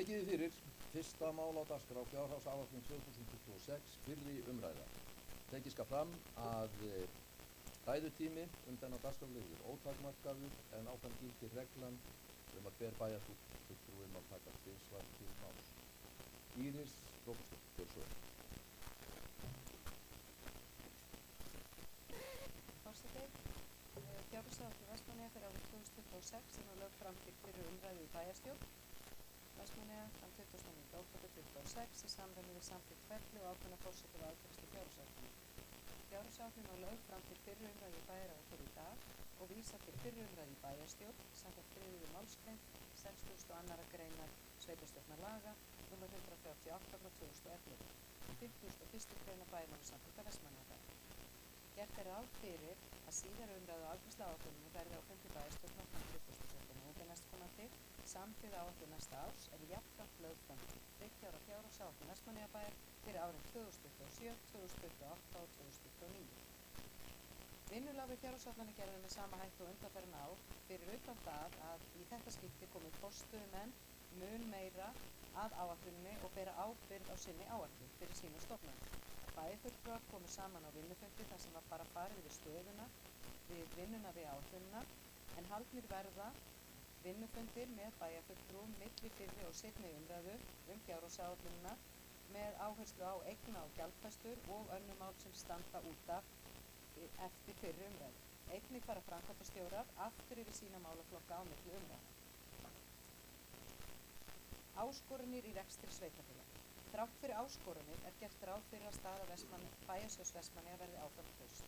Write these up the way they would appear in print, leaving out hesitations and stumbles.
Tekið þið fyrir fyrsta mál á dagskrá fjárhagsáætlun 2026 fyrri umræða. Tekið skal fram að ræðutími þennan dagskrárlið ótakmarkaður en áfram gildir reglan að hver bæjarfulltrúi má taka tvisvar til máls. Íris Róbersdóttir, gjörðu svo vel. Forseti, fjárhagsáætlun Vestmannaeyja fyrir árið 2026 er nú lögð fram til fyrri umræðu í bæjarstjórn Vestmannaeyja þann 29. október 2026 í samræmi við samþykkt ferli og ákveðna forseta við afgreiðslu fjárhagsáætlunar. Fjárhagsáætlun var lögð fram til fyrri umræðu í bæjarráði í dag og vísað til fyrri umræðu í bæjarstjórn samkvæmt 3. málsgrein 62. greinar sveitarstjórnarlaga nr. 138/2011 og 51. grein bæjarmálasamtaka Vestmannaeyjabæjar. Gert er ráð fyrir að síðari umræðu og afgreiðslu áætlunarinnar verði á fundi bæjarstjórnar þann 27. nóvember næstkomandi samhliða áætlun næsta árs er jafnframt lögð fram 3 ára fjárhagsáætlun Vestmannaeyjabæjar fyrir árin 2027, 2028 og 2029. Vinnulag við fjárhagsáætlanagerðina með sama hætti og undanfarin ár fyrir utan það að í þetta skipti komið forstöðumenn mun meira að áætluninni og bera ábyrgð á sinni áætlun fyrir sína stofnanir. Bæjarfulltrúar komu saman á vinnufundi þar sem var bara farið við stöðuna við vinnuna við áætlunina en haldnir verða vinnufundir með bæjarfulltrúum milli fyrri og seinni umræðu fjárhagsáætlunina með áherslu á eigna- og gjaldfærslur og önnur mál sem standa út af eftir fyrri umræðu. Einnig fara framkvæmdastjórar aftur yfir sína málaflokka á milli umræða. Áskorunir í rekstri sveitarfélaga. Þrátt fyrir áskoranir er gert ráð fyrir að staða bæjarsjóðs Vestmannaeyja verði áfram traust.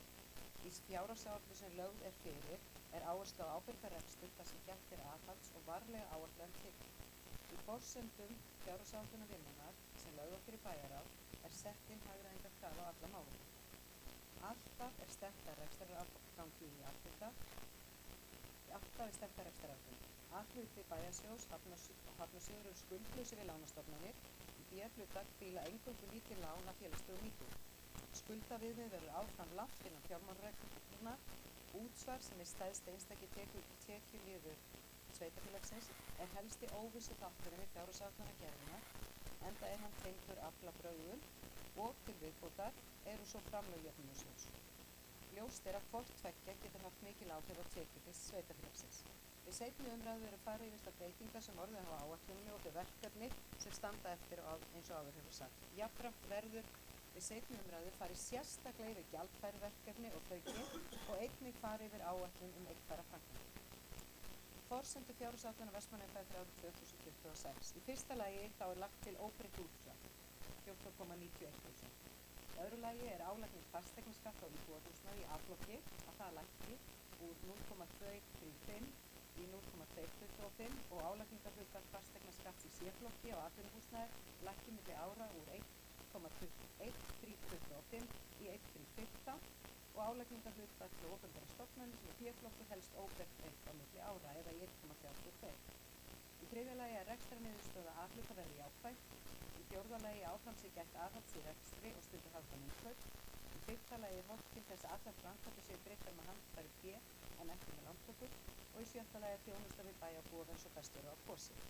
Í fjárhagsáætlun sem lögð er fyrir er áherslu á ábyrgan rekstur þar sem gætt er aðhalds og varlega áætlaðar tekjur. Í forsendum fjárhagsáætlunarvinnunnar sem lögð var fyrir bæjarráð er sett inn hagræðingarkrafa á alla málaflokka. Alltaf er stefnt að rekstrarafgangi í A-hluta. A-hluti bæjarsjóðs hafnarsjóður eru skuldlausir við lánastofnanir. Í B-hluta hvíla eingöngu lítil lán að félagslegum nýtum. Skuldaviðmið verður áfram lágt innan fjármálareglna. Útsvar sem er stærsti einstaki tekjuliður sveitarfélagsins er helsti óvissu þátturinn við fjárhagsáætlanagerðina enda er hann tengdur aflabrögðum og til viðbótar eru svo framlög jöfnunarsjóðs. Ljóst er að hvort tveggja getur haft mikil áhrif á tekjur sveitarfélagsins. Við seinni umræðu eru farið yfir það breytingar sem orðið hafa á áætluninni og þau verkefni sem standa eftir eins og áður hefur sagt. Jafnframt verður við seinni umræðu farið sérstaklega yfir gjaldfæruverkefni og þau og einnig farið yfir áætlun eignfæra framkvæmdir. Forsendur fjárhagsáætlunar Vestmannaeyjabæjar fyrir árið 2026. Í fyrsta lagi þá er lagt til óbreytt útsvar 14,91%. Í öðru lagi er álagning fasteignaskatta á íbúðarhúsnæði í A-flokki að það lækki úr 0,235 í 0,225 og álagningarhlutfall fasteignaskatts í C-flokki á atvinnuhúsnæði lækki milli ára úr 1,325 í 1,315 og álagningarhlutfall til opinberra stofnanir sem í P-flokki helst óbreytt á milli ára eða í 1,32. Í þriðja lagi er rekstrarniðurstöða A-hluta verði jákvæð. Í fjórða lagi áfram sé gætt aðhalds í rekstri og stundir hagkvæm innkaup. Í fimmta lagi er horft til þess að allar framkvæmdir séu greiddar með handbæru fé en ekki með lántökur og í sjötta lagi er þjónusta við bæjarbúa eins og best verður á kosið.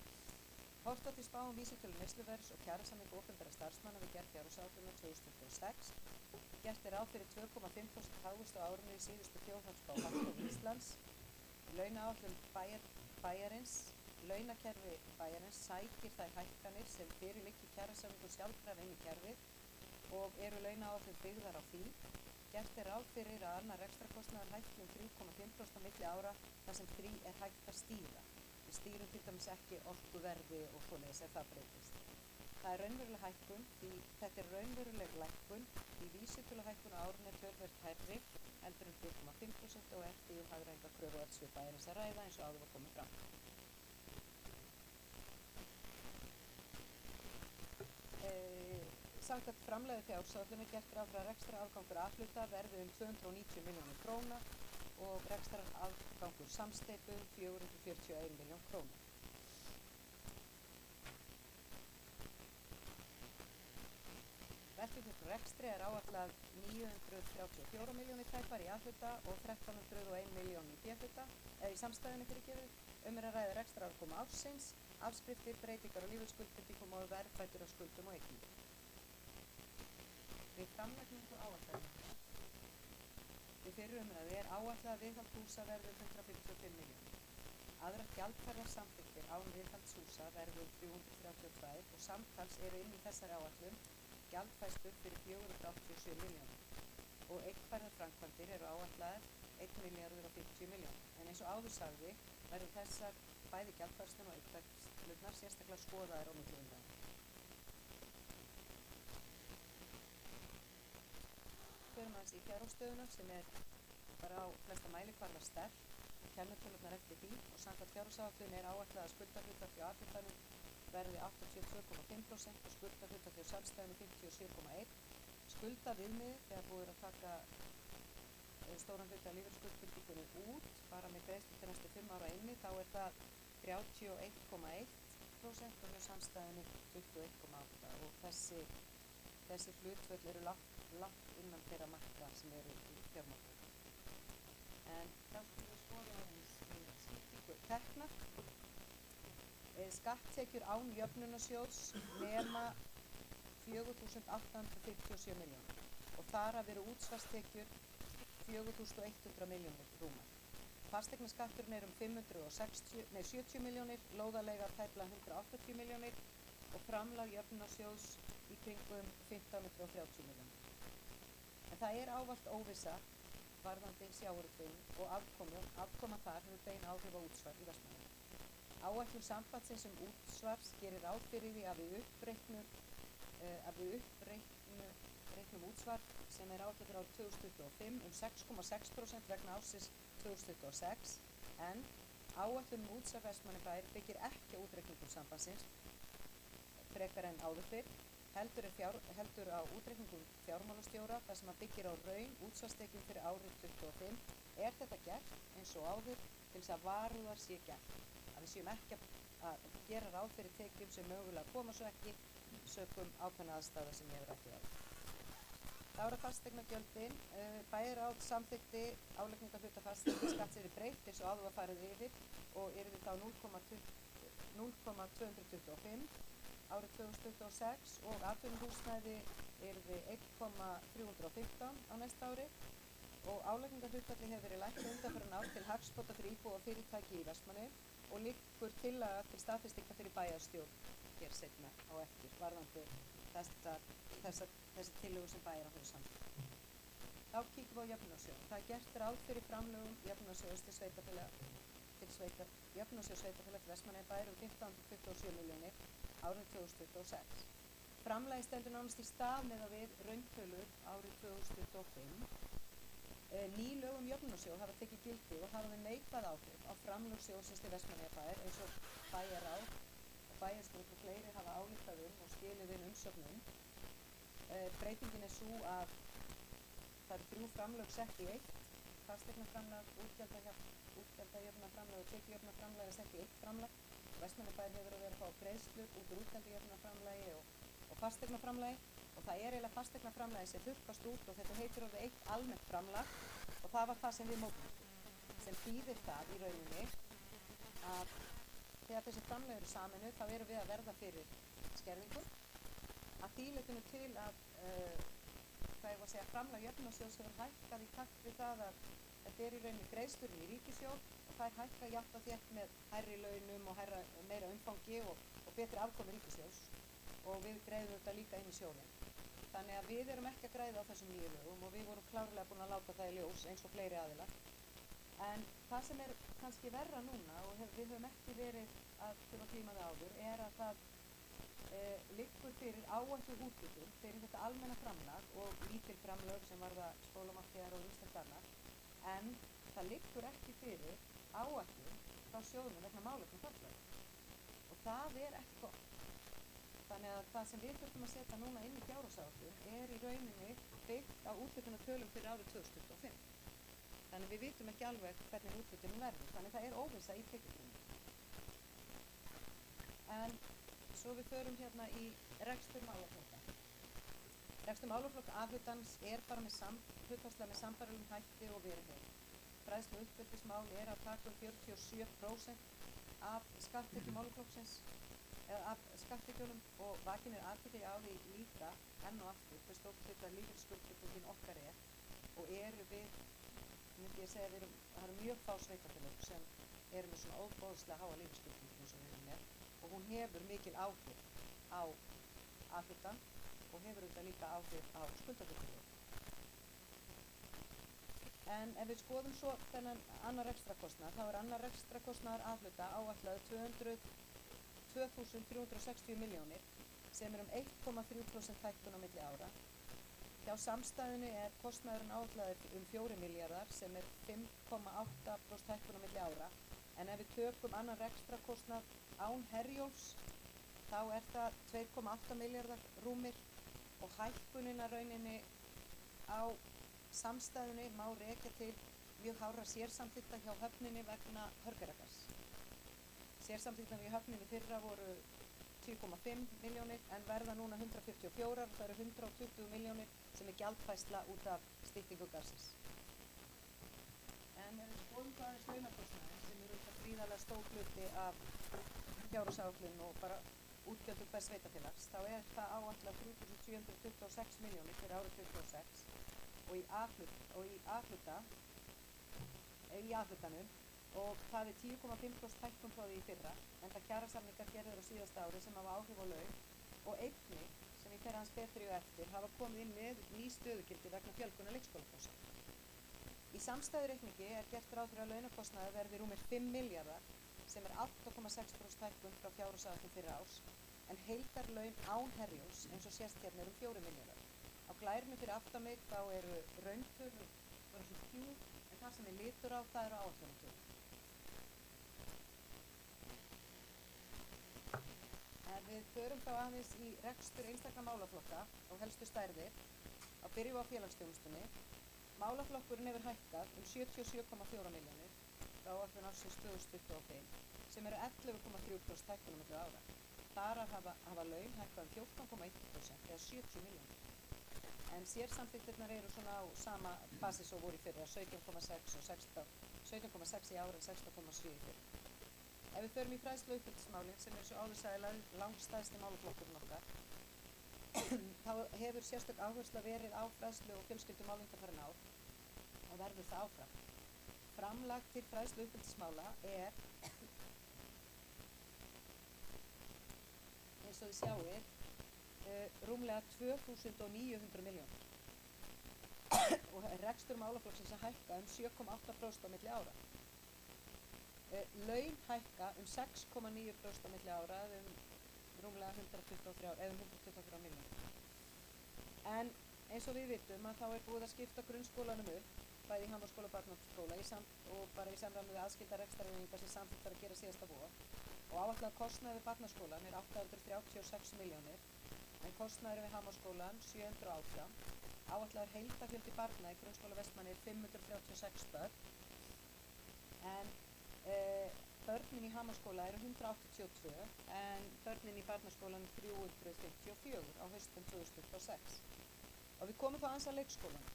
Horft á til spá vísitölu neysluverðs og kjarasamninga opinberra starfsmanna við gerð fjárhagsáætlunar 2026. Gert er ráð fyrir 2,5% hagvöxt á árinu í síðustu þjóðhagsspá Hagstofu Íslands. Launakerfi bæjarins sækir þær hækkanir sem fyrir liggi kjarasamningu sjálfkrafa inn í kerfið og eru launaáætlun byggðar á því. Gert er ráð fyrir að annar rekstrakostnaður hækki 3,5% á milli ára þar sem því er hægt að stýra. Við stýrum til dæmis ekki orkuverði og svoleiðis ef það breytist. Það er raunveruleg hækkun þetta er raunveruleg lækkun því vísitöluhækkun á árinu er töluvert hærri heldur 3,5% og eftir hagræðingarkröfu og öll bæjarins að ræða eins og áður var komið fram. Samkvæmt framlagði fjárhagsáætlunar gert ráð fyrir að rekstrarafgangur A-hluta verði 290 milljónir króna og rekstrarafgangur samsteypu 441 milljón króna. Veltu fyrir rekstri er áætlað 934 milljónir tæpar í A-hluta og 1301 milljón í B-hluta eða í samstæðunni fyrirgefið. Er að ræða rekstrarafkomu ársins afskriftir, breytingar á lífeyrisskuldbindingum og verðbætur á skuldum og eignum. Við framlagningu áætlunarinnar við fyrri umræðu er áætlað að viðhald húsa verður 155 milljónir. Aðrar gjaldfærðar samþykktir án viðhalds húsa verður 332 og samtals eru inn í þessari áætlun gjaldfærslur fyrir 487 milljónir og eignfærðar framkvæmdir eru áætlaðar 1.050 milljónir. En eins og áður sagði verður þessar bæði gjaldfærslun og eignfærslurnar sérstaklega skoðaðar á milli umræðu. Förum aðeins í fjárhagsstöðuna sem er bara á flesta mælikvarða sterk, kennitölurnar eftir því og samkvæmt fjárhagsáætlun er áætlað að skuldahlutfall hjá A-hlutanum verði 82,5% og skuldahlutfall hjá sjálfstæðinu 57,1%. Skuldaviðmiðið þegar búið er að taka stóran hluta af lífeyrisskuldbindingunni út, bara með greiðslu til næstu 5 ára inni, þá er það 31,1% og hjá samstæðinu 21,8% og þessi hlutföll eru langt innan þeirra marka sem eru í fjármagni. En þá skulum við skoða aðeins skiptingu tekna. Skatttekjur án jöfnunarsjóðs nema 4.857 milljónir og þar af eru útsvarstekjur 4.100 milljónir rúmar. Fasteignaskatturinn er 70 milljónir, lóðaleiga tæplega 180 milljónir og framlag jöfnunarsjóðs í kringum 1530 milljónir. En það er ávallt óvissa varðandi sjávarútveginn og afkoma þar hefur bein áhrif á útsvar í Vestmannaeyjum. Áætlun sambandsins útsvars gerir ráð fyrir því að við uppreiknum útsvar sem er áætlað fyrir árið 2025 6,6% vegna ársins 2026 en áætlun útsvar Vestmannaeyjabæjar byggir ekki á útreikningum sambandsins frekar en áður fyrr, heldur á útreikningum fjármálastjóra þar sem að byggir á raun útsvarstekjum fyrir árið 2025. Er þetta gert eins og áður til þess að varúðar sé gert, að við séum ekki að gera ráð fyrir tekjum sem mögulega koma svo ekki sökum ákveðna aðstæða sem ég hefur rætt á. Þá eru fasteignagjöldin, bæjarráð samþykkti álagningarhluta fasteignaskatts yrði breytt eins og áður var farið yfir og yrði þá 0,225 árið 2026 og atvinnuhúsnæði yrði 1,315 á næsta ári og álagningarhlutfalli hefur verið lækkað undanfarin ár til hagsbóta fyrir íbúa og fyrirtæki í Vestmannaeyjum og liggur tillaga til staðfestingar fyrir bæjarstjórn hér seinna á eftir varðandi þessi tillögu sem bæjarráð hefur samþykkt. Þá kíkjum við á jöfnunarsjóð. Það er gert ráð fyrir framlögum jöfnunarsjóðs til jöfnunarsjóðs sveitarfélaga til Vestmannaeyjabæjar 1527 milljónir árið 2026. Framlagið stendur nánast í stað miðað við rauntölur árið 2025. Ný lög jöfnunarsjóð hafa tekið gildi og hafa við neikvæð áhrif á framlög sjóðsins til Vestmannaeyjabæjar eins og bæjarráð og bæjarstjórn og fleiri hafa álitað og skilið inn umsögnum. Breytingin er svo að það eru 3 framlög sett í eitt, fasteignaframlag, útgjaldajöfnunarframlag og tekjujöfnunarframlag er sett í eitt framlag. Vestmannaeyjabæjar hefur verið að fá greiðslur út úr útgjaldajöfnunarframlagi og fasteignaframlagi og það er eiginlega fasteignaframlagi sem þurrkast út og þetta heitir orðið eitt almennt framlag og það var það sem við mótmæltum, sem þýðir það í rauninni að þegar þessi framlög eru sameinuð þá erum við að verða fyrir skerðingu að því leytinu til að framlag jöfnunarsjóðs hefur hækkað í takt við það að þetta er í rauninni greiðslurinn í ríkissjóð og þær hækka jafnt og þétt með hærri launum og meira umfangi og betri afkomu ríkissjóðs og við greiðum þetta líka inn í sjóðinn. Þannig að við erum ekki að greiða á þessum nýju lögum og við vorum klárlega búin að láta það í ljós eins og fleiri aðilar. En það sem er kannski verra núna og við höfum ekki verið að þurfa að glíma það áður er að það liggur fyrir áætluð úthlutun fyrir þetta almenna framlag og lítil framlög sem varða skólamattíðar og ýmislegt annað en það liggur ekki fyrir áætlun frá sjóðnum vegna málefna fatlaðra og það er ekki gott. Þannig að það sem við þurfum að setja núna inn í fjárhagsáætlun er í rauninni byggt á úthlutunartölum fyrir árið 2025. Þannig við vitum ekki alveg hvernig úthlutunin verður, þannig það er óvissa í tekjugrunni. En svo við förum hérna í rekstur málaflokka. Rekstur málaflokka A-hlutans er bara hlutfallslega með sambærilegum hætti og verið hefur. Fræðslu og uppeldismál er að taka 47% af skatttekjum málaflokksins eða af skatttekjunum og vakin athygli á því líka enn og aftur hver stór hluti af lífeyrisskuldbindingin okkar og eru við, myndi ég segja, það eru mjög fá sveitarfélög sem eru með svona óboðslega háa lífeyrisskuldbindingu eins og við erum með og hún hefur mikil áhrif á A-hlutann og hefur auðvitað líka áhrif á skuldahlutfallið. En ef við skoðum svo þennan annar rekstrakostnað, þá annar rekstrakostnaður A-hluta áætlaður 2.360 milljónir sem er 1,3% hækkun á milli ára. Hjá samstæðunni kostnaðurinn áætlaður 4 milljarðar sem er 5,8% hækkun á milli ára. En ef við tökum annan rekstrakostnað án Herjólfs, þá það 2,8 milljarðar rúmir og hækkunina rauninni á samstæðunni má rekja til mjög hárra sérsamþykkta hjá höfninni vegna Hörgærakars. Sérsamþykktan í höfninni fyrra voru 10,5 milljónir en verða núna 144 og það eru 120 milljónir sem gjaldfærsla út af styttingu garsins. En ef við skoðum hvað launakostnaðinn sem auðvitað gríðarlega stór hluti af fjárhagsáætlun og bara útgjöldum hvers sveitarfélags, þá það áætlað 3.726 milljónir fyrir árið 2026 og í A-hlutanum og það 10,5% hækkun frá því í fyrra, enda kjarasamningar gerðir á síðasta ári sem hafa áhrif á laun og einnig, sem ég fer aðeins betri og eftir, hafa komið inn með ný stöðugildi vegna fjölgunar leikskólaplássa. Í samstæðureikningi gert ráð fyrir að launakostnaður verði rúmir 5 milljarðar sem 8,6% hækkun frá fjárhagsáætlun fyrra árs, en heildarlaun án Herjólfs eins og sést hérna 4 milljarðar. Á glærinu fyrir aftan mig þá eru rauntölur bara svo Q, en það sem litur á það eru áætlunartölur. En við förum þá aðeins í rekstur einstakra málaflokka og helstu stærðir. Á byrjum á félagsþjónustunni. Málaflokkurinn hefur hækkað 77,4 milljónir frá áætlun ársins 2025 sem eru 11,3% hækkun á milli ára. Þar hafa laun hækkað 14,1% eða 70 milljónir. En sérsamþykktirnar eru svona á sama basis og voru í fyrra, 17,6 í ára en 16,7 í fyrra. Ef við förum í fræðslu og uppeldismálin sem svo áður sagði langstæðsti málaflokkurinn okkar, þá hefur sérstök áhersla verið á fræðslu og fjölskyldumál undanfarin ár og verður það áfram. Framlag til fræðslu og uppeldismála eins og þið sjáið, rúmlega 2.900 milljónir og rekstur málaflokksins hækka 7,8% á milli ára. Laun hækka 6,9% á milli ára rúmlega 123 milljónir. En eins og við vitum að þá búið að skipta grunnskólanum upp, bæði í Hamraskóla og Barnaskóla og bara í samræmi við aðskilda rekstrareiningar sem samþykktar að gera síðasta vor. Og áætlaður kostnaður við Barnaskólann 836 milljónir, en kostnaður við Hamraskólann 718. Áætlaður heildarfjöldi barna í grunnskóla Vestmannaeyja 536 börn, en börnin í Hamraskóla eru 182, en börnin í Barnaskólann 354 á haustum 2026. Og við komum þá aðeins að leikskólanum.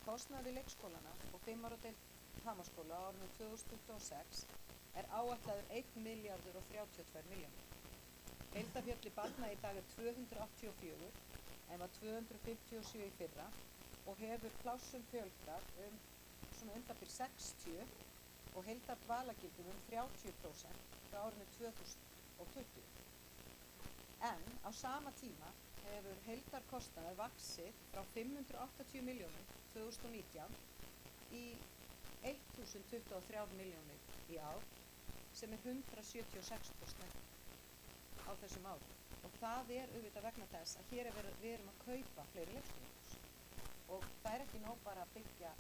Kostnaður við leikskólana og 5 ára deild Hamraskóla á árinu 2026 áætlaður 1 milljarður og 32 milljónir. Heildarfjöldi barna í dag 284 en var 257 í fyrra og hefur plássum fjölgað svona undanfyrir 60 og heildardvalagildum 30% frá árinu 2020. En á sama tíma hefur heildarkostnaður vaxið frá 580 milljónum 2019 í 1.023 milljónir í ár sem 176% á þessum árum. Og það auðvitað vegna þess að hér við erum að kaupa fleiri leikskólahús. Og það ekki nóg bara að byggja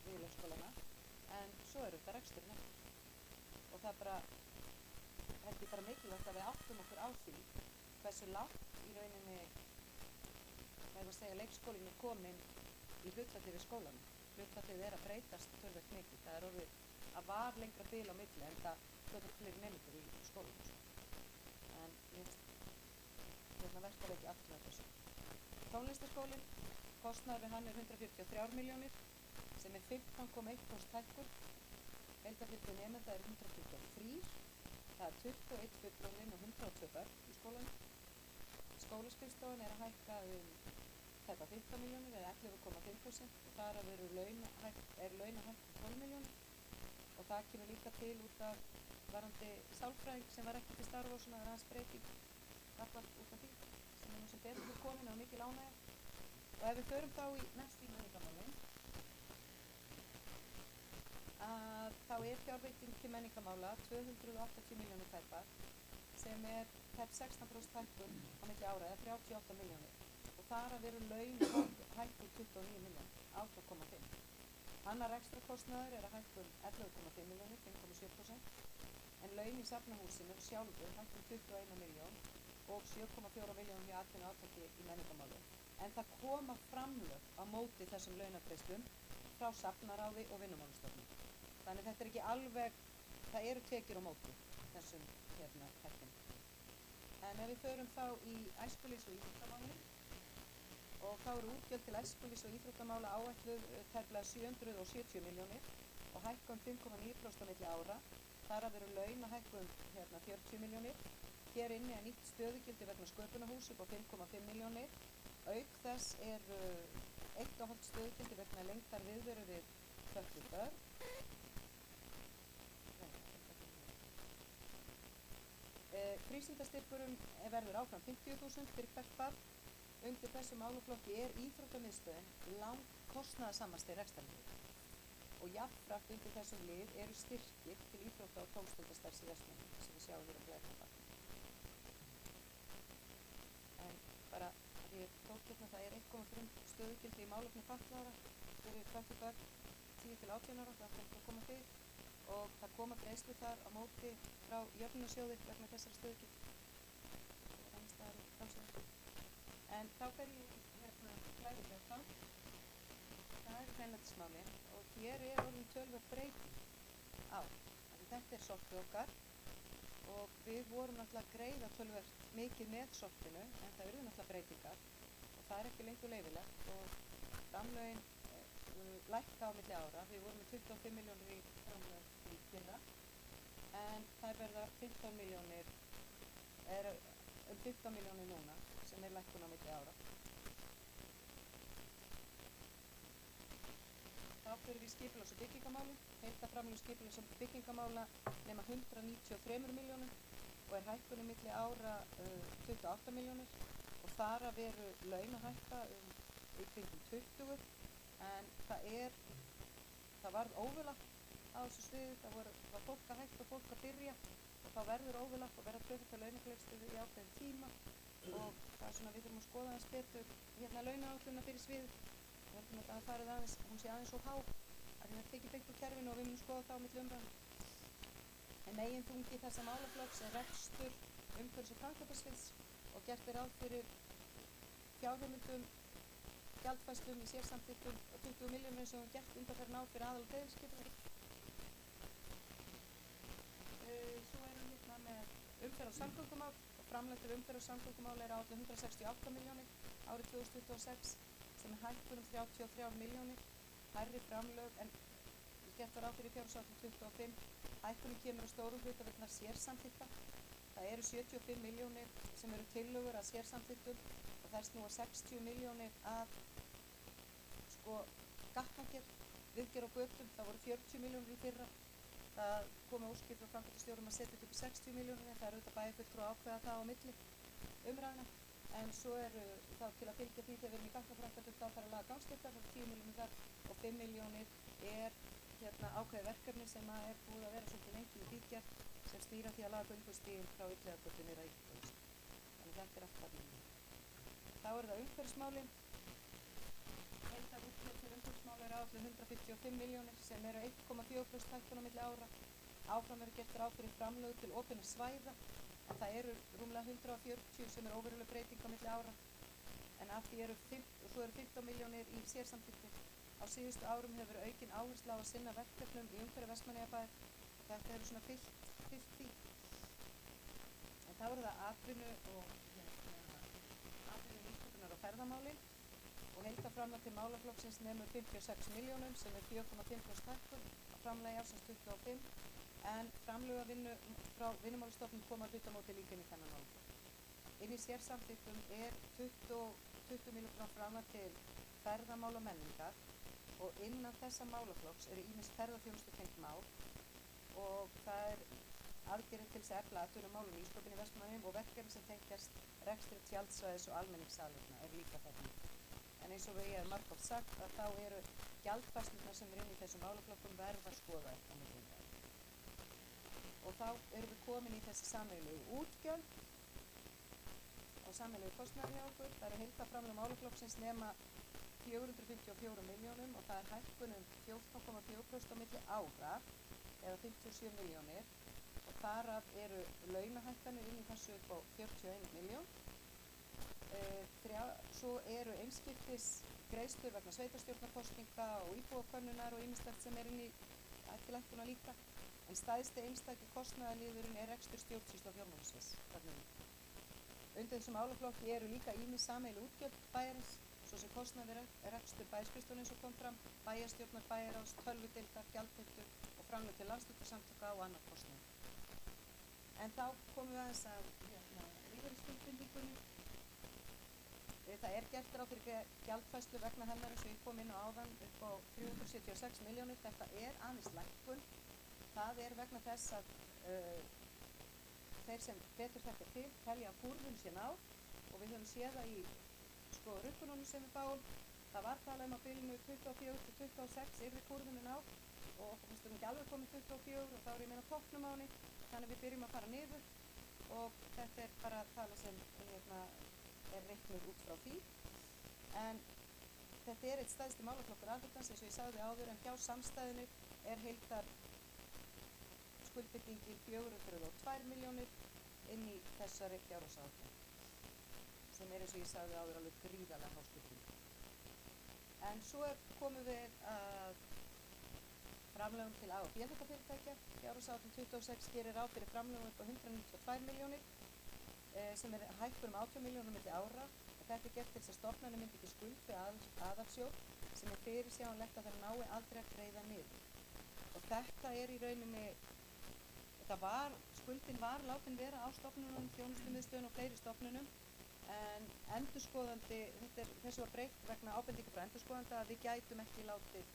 við leikskólana, en svo þetta reksturinn eftir. Og það held ég bara mikilvægt að við áttum okkur á því hversu langt í rauninni, leikskólinn kominn í hlutfalli við skólanum. Hlutfallið að breytast töluvert mikið. Það orðið að var lengra bil á milli en það hlutfalli fleiri nemendur í skólanum. En verkar ekki aftur með þessu. Tónlistarskólinn, kostnaður við hann 143 milljónir sem 15,1% hækkun. Heildarfjöldi nemenda 123 Það er 21 fullorðin og 102 börn í skólanum. Skólaskrifstofan er að hækka tæpa 15 milljónir eða 11,5% og þar að veru launahækkun 12 milljónir og það kemur líka til út af varandi sálfræðing sem var ekki til starfa og svona aðeins breyting gagnvart út af því sem er nú sem betur fyrir komin og mikil ánægja. Og ef við förum þá í næst í menningarmálin þá er fjárveiting til menningarmála 280 milljónir tæpar sem er tæp 16% hækkun á milli ára eða 38 milljónir og þar að veru laun hækkun 29 milljónir, 8,5. Annar ekstra kostnaður er að hækkun 11,5 milljónir, 5,7% en laun í safnahúsinu sjálfur hækkun 21 miljón og 7,4 miljónir í atvinnu átaki í menningarmáli. En það koma framlög á móti þessum launagreiðslum frá safnaráði og Vinnumálastofnun. Þannig þetta er ekki alveg, það eru tekjur á móti þessum hækkun. En ef við förum þá í æskulýðs- og íþróttamálin og þá eru útgjöld til æskulýðs- og íþróttamála áætluð tæplega 770 milljónir og hækkun 5,9% á milli ára. Þar að veru launahækkun 40 milljónir. Hér inni er nýtt stöðugildi vegna sköpunarhús upp á 5,5 milljónir. Auk þess er 1,5 stöðugildi vegna lengdar viðveru við fötluð börn. Frístundastyrkurum verður áfram 50.000 fyrir hvert barn. Undir þessum málaflokki er íþróttamiðstöðin langkostnaðarsamasti rekstrarliður og jafnframt undir þessum lið eru styrkir til íþrótta- og tómstundastarfs í Vestmannaeyjum sem við sjáum hér á glæðarpakkanum. En bara að ég tók það er 1,5 stöðugildi í málefni fatlaðra fyrir fötluð börn 10-18 ára, það ætti að koma fyrir og það koma greiðslur þar á móti frá jöfnunarsjóði vegna þessara stöðugildi. En þá fer ég glæðarpakkann. Það er hreinlætismálin og hér er orðin töluvert breyting á. Þetta er sorpið okkar og við vorum náttúrulega að greiða töluvert mikið með sorpinu en það urðu náttúrulega breytingar og það er ekki lengur leyfilegt og framlögin lækka á milli ára. Við vorum með 25 milljónir í framlög í fyrra en það verða 15 milljónir, er 15 milljónir núna sem er lækkun á milli ára. Þá fyrir við skipulags- og byggingamálin. Heildarframlög skipulags- og byggingamála nema 193 milljónum og er hækkunum milli ára 28 milljónir og þar að veru launahækka í kringum 20 en það varð óvölapp á þessu sviði, það var fólk að hætta og fólk að byrja og þá verður óvölapp og verða tvöfalda launagreiðslur í ákveðin tíma og það er svona við þurfum að skoða aðeins betur launaáætlunina fyrir sviðið. Við höldum að það farið aðeins, hún sé aðeins of há að það tekið beint úr kerfinu og við munum skoða það á milli umræðum. En meginþungi þessa málaflokks er rekstur umhverfis- og framkvæmdasviðs og gert er ráð fyrir fjárheimildum, gjaldfærslum í sérsamþykktum og 20 milljónir sem við gert undanfarin ár fyrir aðal- og deiliskipulag. Svo erum við með umferð- og samgöngumál og framlög til umferð- og samgöngumál er áætluð 168 milljónir árið 2026 sem er hækkun 33 milljónir, hærri framlög en gert var ráð fyrir fjárhagsáætlun 25. Hækkunin kemur á stórum hluta vegna sérsamþykkta. Það eru 75 milljónir sem eru tillögur að sérsamþykktum og þær snúa 60 milljónir að gatnagerð, viðgerð á götum. Það voru 40 milljónir í fyrra. Það komu óskir frá framkvæmdastjórum að setja upp í 60 milljónir en það eru auðvitað bæjarfulltrúar að ákveða það á milli umræðna. En svo eru þá til að fylgja því þegar við erum í gangaframkvæmdum þá þarf að laga gangstéttar, það eru 10 milljónir þar og 5 milljónir er ákveðið verkefni sem er búið að vera svolítið lengi í bígerð sem stýra því að laga göngustíginn frá Illugatúni niður að Íslands. Þannig þetta er allt þarna. Þá eru það umhverfismálin. Heildarútgjöld til umhverfismála er áætluð 155 milljónir sem eru 1,4% hækkun á milli ára. Áfram eru gert ráð fyrir framlög til opinna svæða en það eru rúmlega 140 sem er óveruleg breyting á milli ára en af því svo eru 15 milljónir í sérsamþykktum. Á síðustu árum hefur aukin áhersla á að sinna verkefnum í umhverfi Vestmannaeyjabæjar og þetta hefur svona fyllt því. En þá eru það atvinnu nýsköpunar og ferðamálin og heildarframlag til málaflokksins nemur 56 milljónum sem er 4,5% hækkun á framlagi ársins 25 en framlög frá Vinnumálastofnun koma að hluta móti líka inn í þennan málaflokk. Inn í sérsamþykktum er 20 milljóna framlag til ferðamál og menningar og innan þessa málaflokks eru ýmis ferðaþjónustutengt mál og það er aðgerðir til þess að efla atvinnumál og nýsköpun í Vestmannaeyjum og verkefni sem tengjast rekstri tjaldsvæðis og almenningssalerna er líka þarna. En eins og ég hef margoft sagt að þá eru gjaldfærslurnar sem eru inn í þessum málaflokkum verða skoðaðar á milli umræðu. Og þá erum við komin í þessi sameiginlegu útgjöld og sameiginlegu kostnaðar hjá okkur. Það eru heildarframlög málaflokksins nema 454 milljónum og það er hækkun 14,4% á milli ára eða 57 milljónir og þaraf eru launahækkanir inn í þessu upp á 41 milljón. Svo eru einskiptis greiðslur vegna sveitarstjórnarkosninga og íbúakönnunar og ýmislegt sem er inn í til lækkunar líka en stærsti einstaki kostnaðarliðurinn er rekstur stjórnsýslu og fjármálasviðs. Undir þessum málaflokki eru líka ýmis sameiginleg útgjöld bæjarins svo sem kostnaður rekstur bæjarskrifstofu eins og kom fram, bæjarstjórnar, bæjarráðs, tölvudeildar, gjaldheimtur og framlög til landshlutasamtaka og annar kostnaður. En þá komum við aðeins að lífeyrisskuldbindingunni. Það er gert ráð fyrir gjaldfærslu vegna hennar eins og ég kom inn á áðan upp á 376 milljónir. Þetta er aðeins lækkun. Það er vegna þess að þeir sem betur þekkja til telja að kúrfun sé náð og við höfum séð það í rukkununum sem við fáum. Það var talað á bilinu 24 til 26 yrði kúrfunum náð og okkur finnst ekki alveg komið 24 og þá er ég meina toppnum á henni þannig við byrjum að fara niður og þetta er bara tala sem er reiknuð út frá því en þetta er eitt stærsti málaflokkur alþjóðans eins og ég sagði áður en hjá samstæðinu er heildar skuldbindingin 402 milljónir inn í þessari fjárhagsáætlun sem er eins og ég sagði áður alveg gríðarlega há skuldbinding. En svo komum við að framlögum til A- og B-hlutabéfyrirtækja. Fjárhagsáætlun 26 gerir ráð fyrir framlögum upp á 192 milljónir sem er hækkun 18 milljónum milli ára og þetta er gert til þess að stofnanir myndi ekki skuld fyrir aðalsjóð sem er fyrirsjáanlegt að það nái aldrei að greiða niður. Og þetta er í rauninni, skuldin var látin vera á stofnunum, þjónustumiðstöðum og fleiri stofnunum en endurskoðandi, þessu var breytt vegna ábendinga frá endurskoðanda að við gætum ekki látið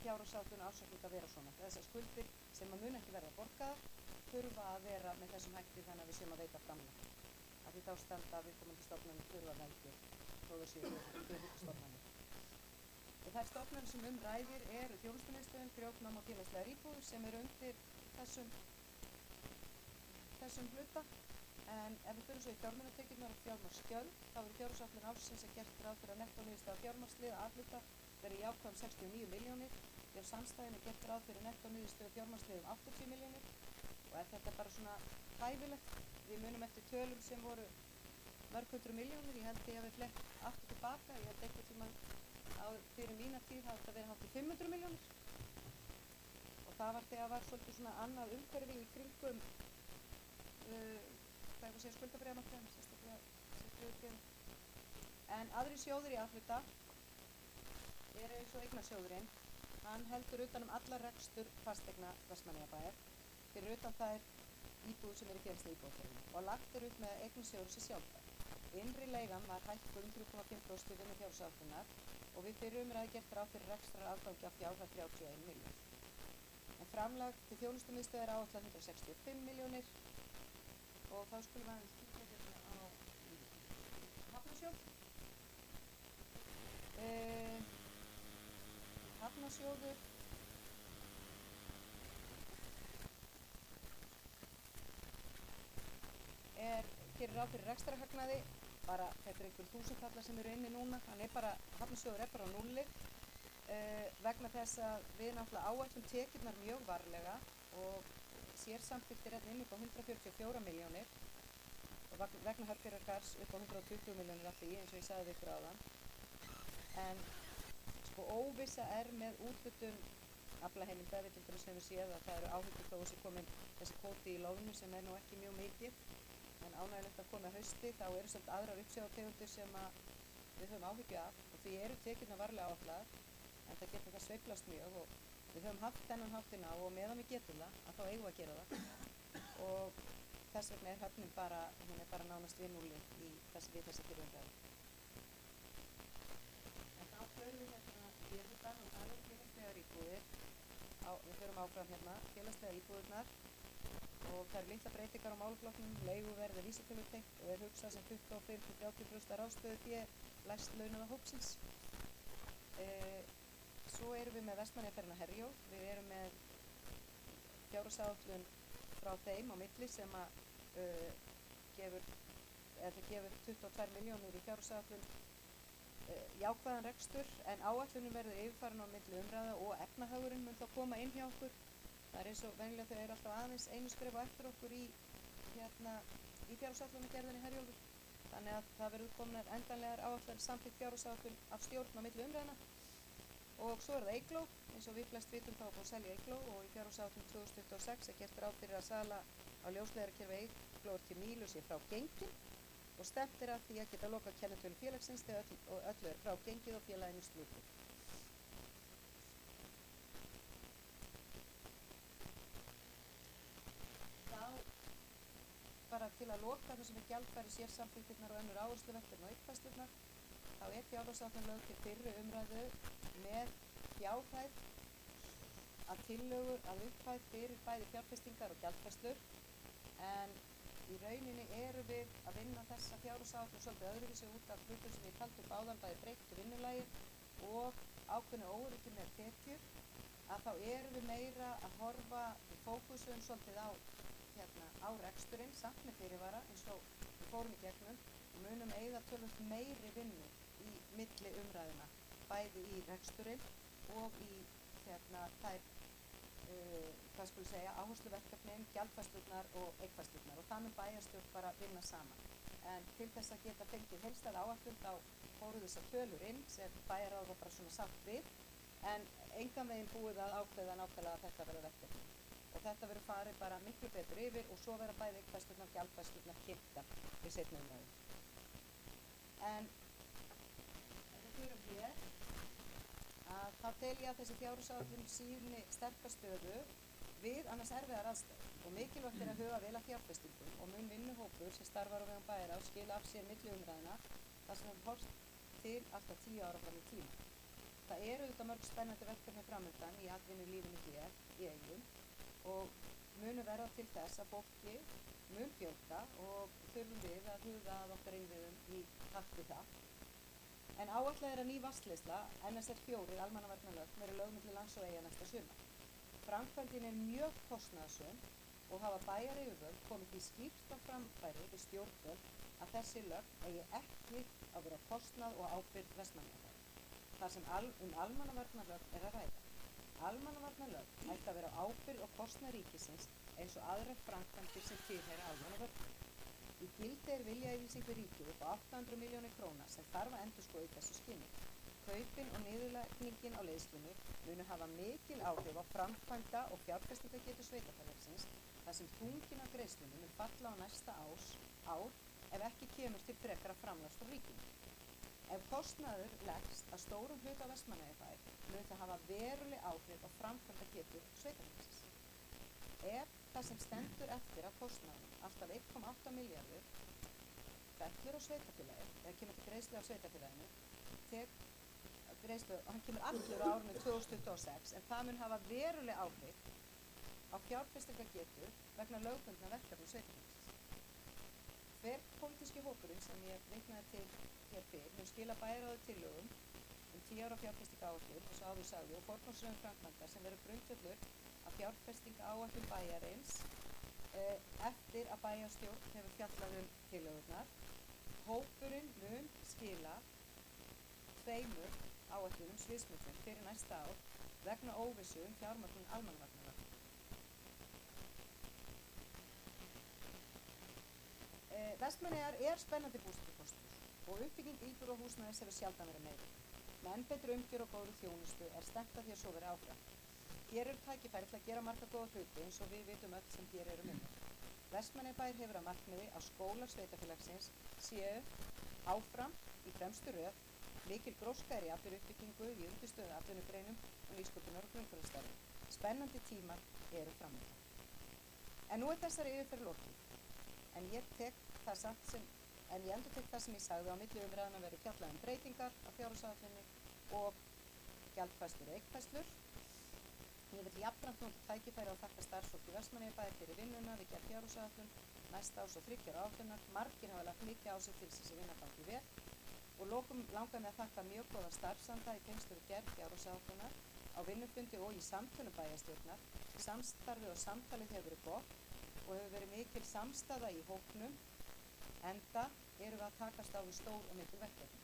fjárhagsáætlun ársreikninga vera svona. Þessar skuldir sem að mun ekki verða borgaðar þurfa að vera með þessum hætti þannig að við séum að veita framlag. Af því þá standa viðkomandi stofnanir þurfa veldur þó þessi stofnanir. Og þær stofnanir sem ræðir eru þjónustumiðstöðin, grjótnám og félagslegar íbúðir sem eru undir þessum hluta. En ef við förum svo í fjármunatekjurnar og fjármagnsgjöld þá eru fjárhagsáætlun ársins gert ráð fyrir að nettóniðurstaða fjármagnsliða A-hluta verði jákvæð 69 milljónir þegar samstæðin gert ráð fyrir nettóniðurstöðu fjármagnsliða 80 milljónir og er þetta bara svona hæfilegt. Við munum eftir tölum sem voru mörg hundruð milljónir, ég held ég að við flett aftur tilbaka, ég held einhvern tímann fyrir mína tíð hafði þetta verið hátt í 500 milljónir og það var þegar var svolítið svona annað umhverfi í kringum skuldabréfamarkaðinn, sérstaklega en aðrir sjóðir í A-hluta eru eins og eignarsjóðurinn, hann heldur utan allar rekstur fasteigna Vestmannaeyjabæjar, fyrir utan þær íbúðir sem eru í félagslega íbúðakerfinu og lagt upp með að eignarsjóður sé sjálfbær. Innri leigan var hækkuð 3,5% við vinnu fjárhagsáætlunar og við fyrir umræðu gert ráð fyrir rekstrarafgangi af fjárhæð 31 milljón. En framlag til þjónustumiðstöð er áætlað 165 milljónir og þá skulum við aðeins kíkja hérna á Hafnarsjóð. Hafnarsjóður gerir ráð fyrir rekstrarhagnaði, bara þetta er einhver þúsundkallar sem eru inni núna, Hafnarsjóður er bara á nulli vegna þess að við náttúrulega áætlum tekjurnar mjög varlega og sérsamþykktir inn upp á 144 milljónir og vegna Hörggerðargarðs upp á 120 milljónir af því eins og ég sagði ykkur áðan. En óvissa er með úthlutun aflaheimilda, við til dæmis höfum séð að það eru áhyggjur þó þessi komin þessi kvóti í loðnu sem er nú ekki mjög mikið en ánægilegt að koma hausti þá eru samt aðrar uppsjávartegundir sem við höfum áhyggju af og því eru tekjurnar varlega áætlaðar en það getur það sveiflast mjög og Við höfum haft þennan háttinn á og meðan við getum það, að þá eigum við að gera það. Og þess vegna er höfnin bara, hún er bara nánast við núlli í þessi fyrirumræðu. En þá förum við hérna Írland og það félagslegar íbúðir. Við förum áfram hérna, félagslegar íbúðirnar og það eru litla breytingar á málaflokknum, leiguverð er vísitölutengt og er hugsað sem 25–30% af ráðstöfufé lægst launaða hópsins. Svo erum við með Vestmannaeyjaferðina Herjólf. Við erum með fjárhagsáætlun frá þeim á milli sem að gefur 22 milljónir í fjárhagsáætlun jákvæðan rekstur, en áætlunin verður yfirfarin á milli umræða og efnahagurinn mun þá koma inn hjá okkur. Það er eins og venjulega þau eru alltaf aðeins einu skref á eftir okkur í fjárhagsáætlunargerðinni Herjólfur. Þannig að það verður komnar endanlegar áætlanir samþykkt fjárhagsáætlun af stjórn á milli umræðna. Og svo er það Eygló, eins og við flest vitum þá búið að selja Eygló og í fjárhagsáætlun 2026 er gert ráð fyrir að sala á ljósleiðarakerfi Eygló til Mílu sé frá gengin og stefnt er að því að geta lokað kennitölu félagsins þegar öllu er frá gengið og félaginu slútið. Þá bara til að loka þessum við gjaldfæri sérsamþykktirnar og önnur áhersluverkefni og uppfærslurnar, þá er fjárhagsáætlun lögð til fyrri umræðu með fjárhæð að tillögur að upphæð fyrir bæði fjárfestingar og gjaldfærslur, en í rauninni erum við að vinna þessa fjárhagsáætlun svolítið öðruvísi út af hlutum sem við taldum áðan, bæði breyttu vinnulagi og ákveðnu óöryggi með tekjur, að þá erum við meira að horfa í fókusum svolítið á reksturinn samt með fyrirvara eins og við fórum í gegnum og munum eiga tölvöld meiri vinnu í milli umræðuna, bæði í reksturinn og í þær áhersluverkefnin, gjaldfærslurnar og eignfærslurnar, og það mun bæjarstjórn bara vinna saman. En til þess að geta fengið heildstæða áætlun þá fóru þessar tölur inn sem bæjarráð var bara svona sátt við, en engan veginn búið að ákveða nákvæmlega að þetta verður verkefni. Og þetta verður farið bara miklu betur yfir og svo verða bæði eignfærslurnar og gjaldfærslurnar kynntar við seinni umræðu. En þetta fyrir hér að þá tel ég að þessi fjárhagsáætlun sýni sterka stöðu við annars erfiðar aðstæður og mikilvægt er að huga vel að fjárfestingum og mun vinnuhópur sem starfar á vegum bæjarráðs skila af sér milli umræðna þar sem við horft til alltaf 10 ára fram í tíma. Það eru auðvitað mörg spennandi verkefni framundan í atvinnulífinu hér í Eyjum og munu verða til þess að fólki mun fjölga og þurfum við að huga að okkar innviðum í takt við það. En áætlað er að ný vatnsleiðsla, NSR 4, almannavarnalögn, verður lögð milli lands og Eyja næsta sumar. Framkvæmdin er mjög kostnaðarsöm og hafa bæjaryfirvöld komið því skýrt á framfæri við stjórnvöld að þessi lögn eigi ekki að vera kostnað og ábyrgð Vestmannaeyjabæjar, þar sem almannavarnalögn er að ræða. Almannavarnalögn ætti að vera ábyrgð og kostnað ríkisins eins og aðrar framkvæmdir sem tilheyra almannavörnum. Í gildi er viljayfirlýsing við ríkið upp á 800 milljónir króna sem þarf að endurskoða í þessu skyni. Kaupin og niðurlagningin á leiðslunni munu hafa mikil áhrif á framkvæmda og fjárfestingagetu sveitarfélagsins þar sem þungin af greiðslunni mun falla á næsta ár ef ekki kemur til frekara framlags frá ríkinu. Ef kostnaður leggst að stórum hluta á Vestmannaeyjabæ mun það hafa veruleg áhrif á framkvæmdagetu sveitarfélagsins. Ef það sem stendur eftir af kostnaðum, alltaf 1,8 milljarður, fellur á sveitarfélagið, eða kemur til greiðslu á sveitarfélaginu, hann kemur allur á árinu 2026, en það mun hafa veruleg áhrif á fjárfestingagetu vegna lögbundna verkefna sveitarfélagsins. Þverpólitíski hópurinn sem ég vitnaði til hér fyrr mun skila bæjarráði tillögum 10 ára fjárfestingaáætlun, eins og áður sagði, og forgangsröðun framkvæmda sem verður grundvöllur að fjárfestingaáætlun bæjarins eftir að bæjarstjórn hefur fjallað tillögurnar. Hópurinn mun skila 2 áætlunum sviðsmyndum fyrir næsta ár vegna óvissu fjármögnun almannavarnalögn. Vestmannaeyjar er spennandi búsetukostur og uppbygging íbúða og húsnæðis hefur sjaldan verið meiri. Með enn betri umgjörð og góðri þjónustu er stefnt að því að svo verið áfram. Hér eru tækifæri til að gera marga góða hluti eins og við vitum öll sem hér erum inni. Vestmannaeyjabær hefur að markmiði að skólar sveitarfélagsins séu áfram í fremstu röð, mikil gróska er í allri uppbyggingu í undirstöðu atvinnugreinum og nýsköpunar og grundvallarstörfum. Spennandi tímar eru framundan. En nú er þessari yfirferð lokið. En ég endurtek það sem ég sagði á milli umræðna verður fjallað breytingar á fjárhagsáætluninni og gjaldfærslur og eignfærslur. Ég vil jafnframt nota tækifæri og þakka starfsfólki Vestmannaeyjabæjar fyrir vinnuna við gerð fjárhagsáætlun næsta árs og 3 ára áætlunar. Margir hafa lagt mikið á sig til þess að vinna gangi vel og lokum langar mig að þakka mjög góða starfsanda í tengslum við gerð fjárhagsáætlunar á vinnufundi og í samtölum bæjarstjórnar. Samstarfið og samtalið hefur verið gott og hefur verið mikil samstaða í hópnum, enda erum við að takast á við stór og mikil verkefni.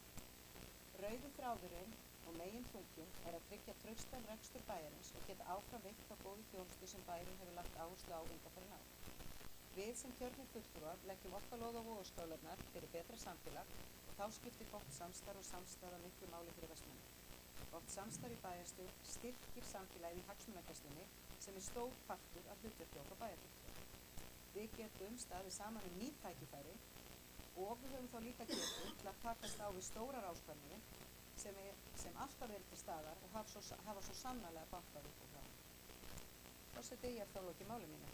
Rauði þráðurinn og meginþunginn er að tryggja traustan rekstur bæjarins og geta áfram veitt þá góðu þjónustu sem bærinn hefur lagt áherslu á undanfarin ár. Við sem kjörnir fulltrúar leggjum okkar lóð á vogarskálarnar fyrir betra samfélag og þá skiptir gott samstarf og samstaða miklu máli fyrir Vestmannaeyjar. Gott samstarf í bæjarstjórn styrkir samfélagið í hagsmunagæslunni sem er stór partur af hlutverki okkar bæjarfulltrúa. Við getum staðið saman ný tækifæri og við höfum þá líka getu til að takast á við stórar áskoranir sem alltaf verið til staðar og hafa svo sannarlega bankað upp á hjá. Forseti, ég þá lokið máli mínu.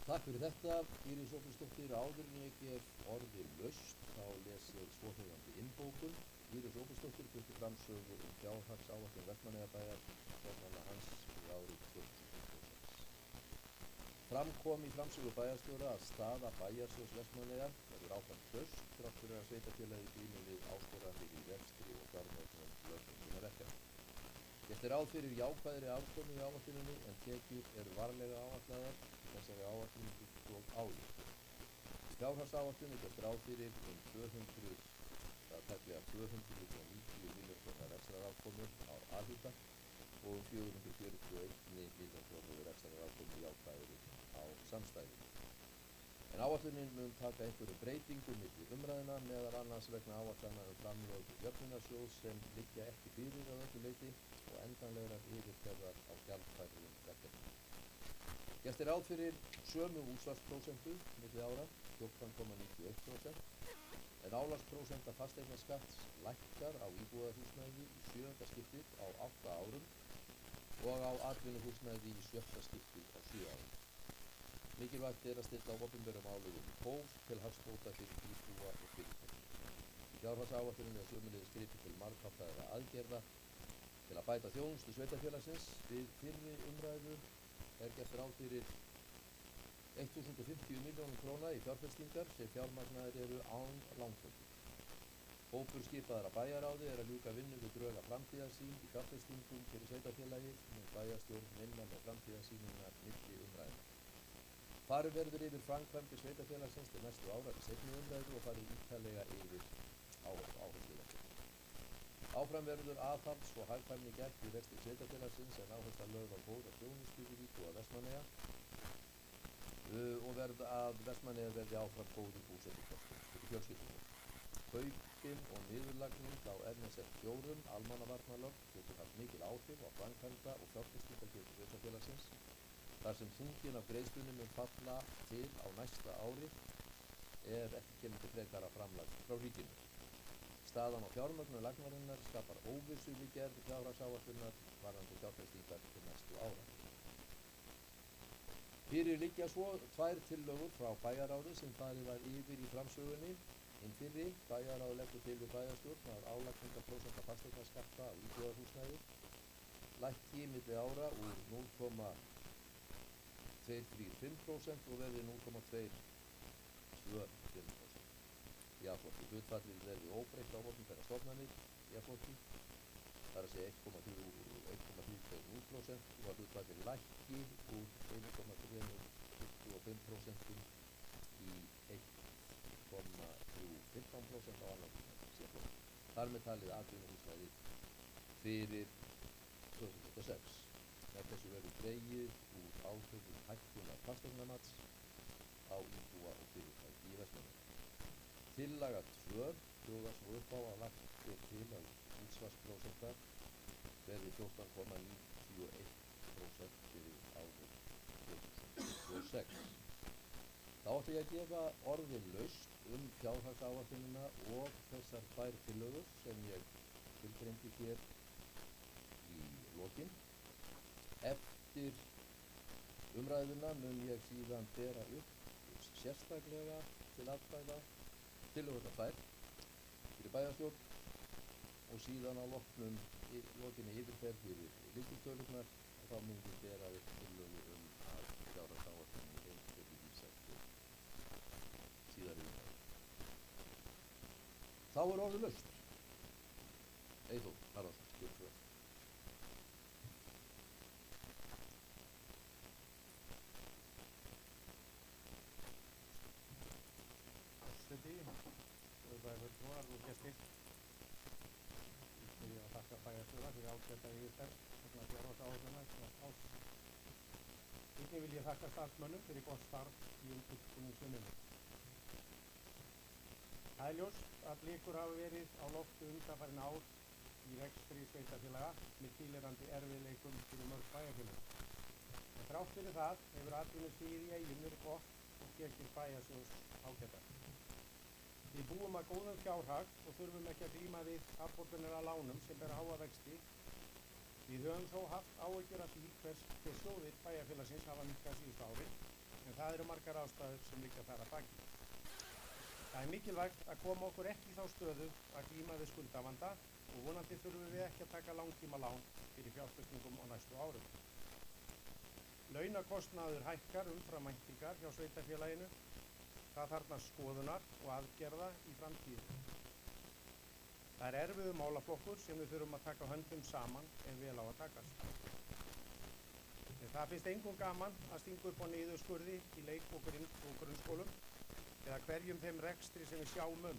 Takk fyrir þetta, Íris Ófeirsdóttir. Áður en ég gef orði laust, þá les ég svohljóðandi innbókun. Íris Ófeirsdóttir flutti framsögu fjárhagsáætlun Vestmannaeyjabæjar stofnana hans fyrir árið 2026. Fram kom í framsögu bæjarstjóra að staða bæjarsjóðs Vestmannaeyjar verður áfram traust þrátt fyrir að sveitarfélagið glími við áskoranir í rekstri og fjármögnun lögbundinna verkefna. Gert er ráð fyrir jákvæðri afkomu í áætluninni en tekjur eru varlega áætlaðar í þessari áætlun líkt og áður. Í fjárhagsáætlun er gert ráð fyrir tæplega 290 milljón króna rekstrarafkomu á A-hluta og 441 milljón króna rekstrarafkomu jákvæðri á samstæðu. En áætlunin mun taka einhverju breytingum milli umræðina, meðal annars vegna áætlana framlög jöfnunarsjóðs sem liggja ekki fyrir að öllu leyti og endanlegrar yfirferðar á gjaldfærðum verkefnum. Gert er ráð fyrir sömu útsvarsprósentu milli ára, 14,91%, en álagsprósenta fasteignaskatts lækkar á íbúðarhúsnæði í 7. skiptið á 8 árum og á atvinnuhúsnæði í 7. skiptið á 7 árum. Mikilvægt er að stilla á opinberum álögum í hóf til hagsbóta fyrir íbúa og fyrirtæki. Í fjárhagsáætluninni er sömuleiðis gripið til margháttaðra aðgerða til að bæta þjónustu sveitarfélagsins. Við fyrri umræðu er gert ráð fyrir 1.050 milljónum króna í fjárfestingar sem fjármagnaðir eru án lántöku. Hópur skipaðar að bæjaráði er að ljúka vinnu við drög að framtíðarsýn í fjárfestingum fyrir sveitarfélagið með bæjarstjórn vinna með framtíðarsýnina milli umræðna. Farið verður yfir framkvæmdir sveitarfélagsins til næstu ára í seinni umræðu og farið ítarlega yfir áhersluverkefni. Áfram verður aðhalds og hagkvæmni gætt í rekstri sveitarfélagsins en áhersla lögð á góða þjónustu við íbúa Vestmannaeyja og að Vestmannaeyjar verði áfram góður búsetukostur fyrir fjölskyldurnar. Kaupin og niðurlagning á NSF-4 almannavarnalögn getur haft mikil áhrif á framkvæmda og fjárfestingargetu sveitarfélagsins. Þar sem þungin af greiðslunum mun falla til á næsta ári er ekki kemur til frekara framlag frá ríkinu. Staðan á fjármögnun lagnarinnar skapar óvissu við gerð fjárhagsáætlunar varðandi fjárfestingar til næstu ára. Fyrir liggja svo 2 tillögur frá bæjaráði sem farið var yfir í framsögunni. Hinn fyrri, bæjaráð leggur til við bæjarstjórn að álagningarprósenta fasteignaskatta á íbúðarhúsnæði lækki milli ára úr 0,235% og verði 0,225%. Í A-flokki hlutfallið verði óbreytt á opinberar stofnanir í A-flokki, það er að segja 1,320% og að hlutfallið lækki úr 1,325% í 1,315% á annan C-flokki. Þar með talið atvinnuhúsnæði fyrir 2006. Með þessu verður dregið úr áhrifum hækkunar fasteignamats á íbúa og fyrirtæki í Vestmannaeyjum. Tillaga 2 hljóðar svo upp á að lagt er til að útsvarsprósenta verði 14,91% fyrir árið 2026. Þá ætla ég að gefa orðið laust fjárhagsáætlunina og þessar 2 tillögur sem ég tilgreindi hér í lokin. Eftir umræðuna mun ég síðan bera upp sérstaklega til atkvæða tillögurnar 2 fyrir bæjarstjórn og síðan að lokinni yfirferð fyrir lykiltölurnar og þá mun ég bera upp tillögu að fjárhagsáætluninni verði vísað til síðari umræðu. Þá orðið laust. Eyþór Haraldsson, gjörðu svo vel. Forseti, bæjarfulltrúar og gestir. Ég byrja að þakka bæjarstjóra fyrir ágæta yfirferð vegna fjárhagsáætlunar þessa árs. Einnig vil ég þakka starfsmönnum fyrir gott starf í undirbúningsvinnunni. Það er ljóst að blikur hafa verið á lofti undanfarin ár í rekstri sveitarfélaga með tilheyrandi erfiðleikum fyrir mörg bæjarfélög. En þrátt fyrir það hefur atvinnustigið í Eyjum verið gott og tekið bæjarsjóðs ágætar. Við búum að góðum fjárhag og þurfum ekki að glíma við afborganir af lánum sem bera háa vexti. Við höfum þó haft áhyggjur af því hver sjóðir bæjarfélagsins hafa minnkað síðustu ári, en það eru margar ástæður sem liggja þar að baki. Það er mikilvægt að koma okkur ekki í þá stöðu að glíma við skuldavanda og vonandi þurfum við ekki að taka langtímalán fyrir fjárfestingum á næstu árum. Launakostnaður hækkar umfram væntingar hjá sveitarfélaginu. Það þarfnast skoðunar og aðgerða í framtíðinni. Það er erfiður málaflokkur sem við þurfum að taka höndum saman ef vel á að takast. En það finnst engum gaman að stinga upp á niðurskurði í leik- og grunnskólum eða hverjum þeim rekstri sem við sjáum en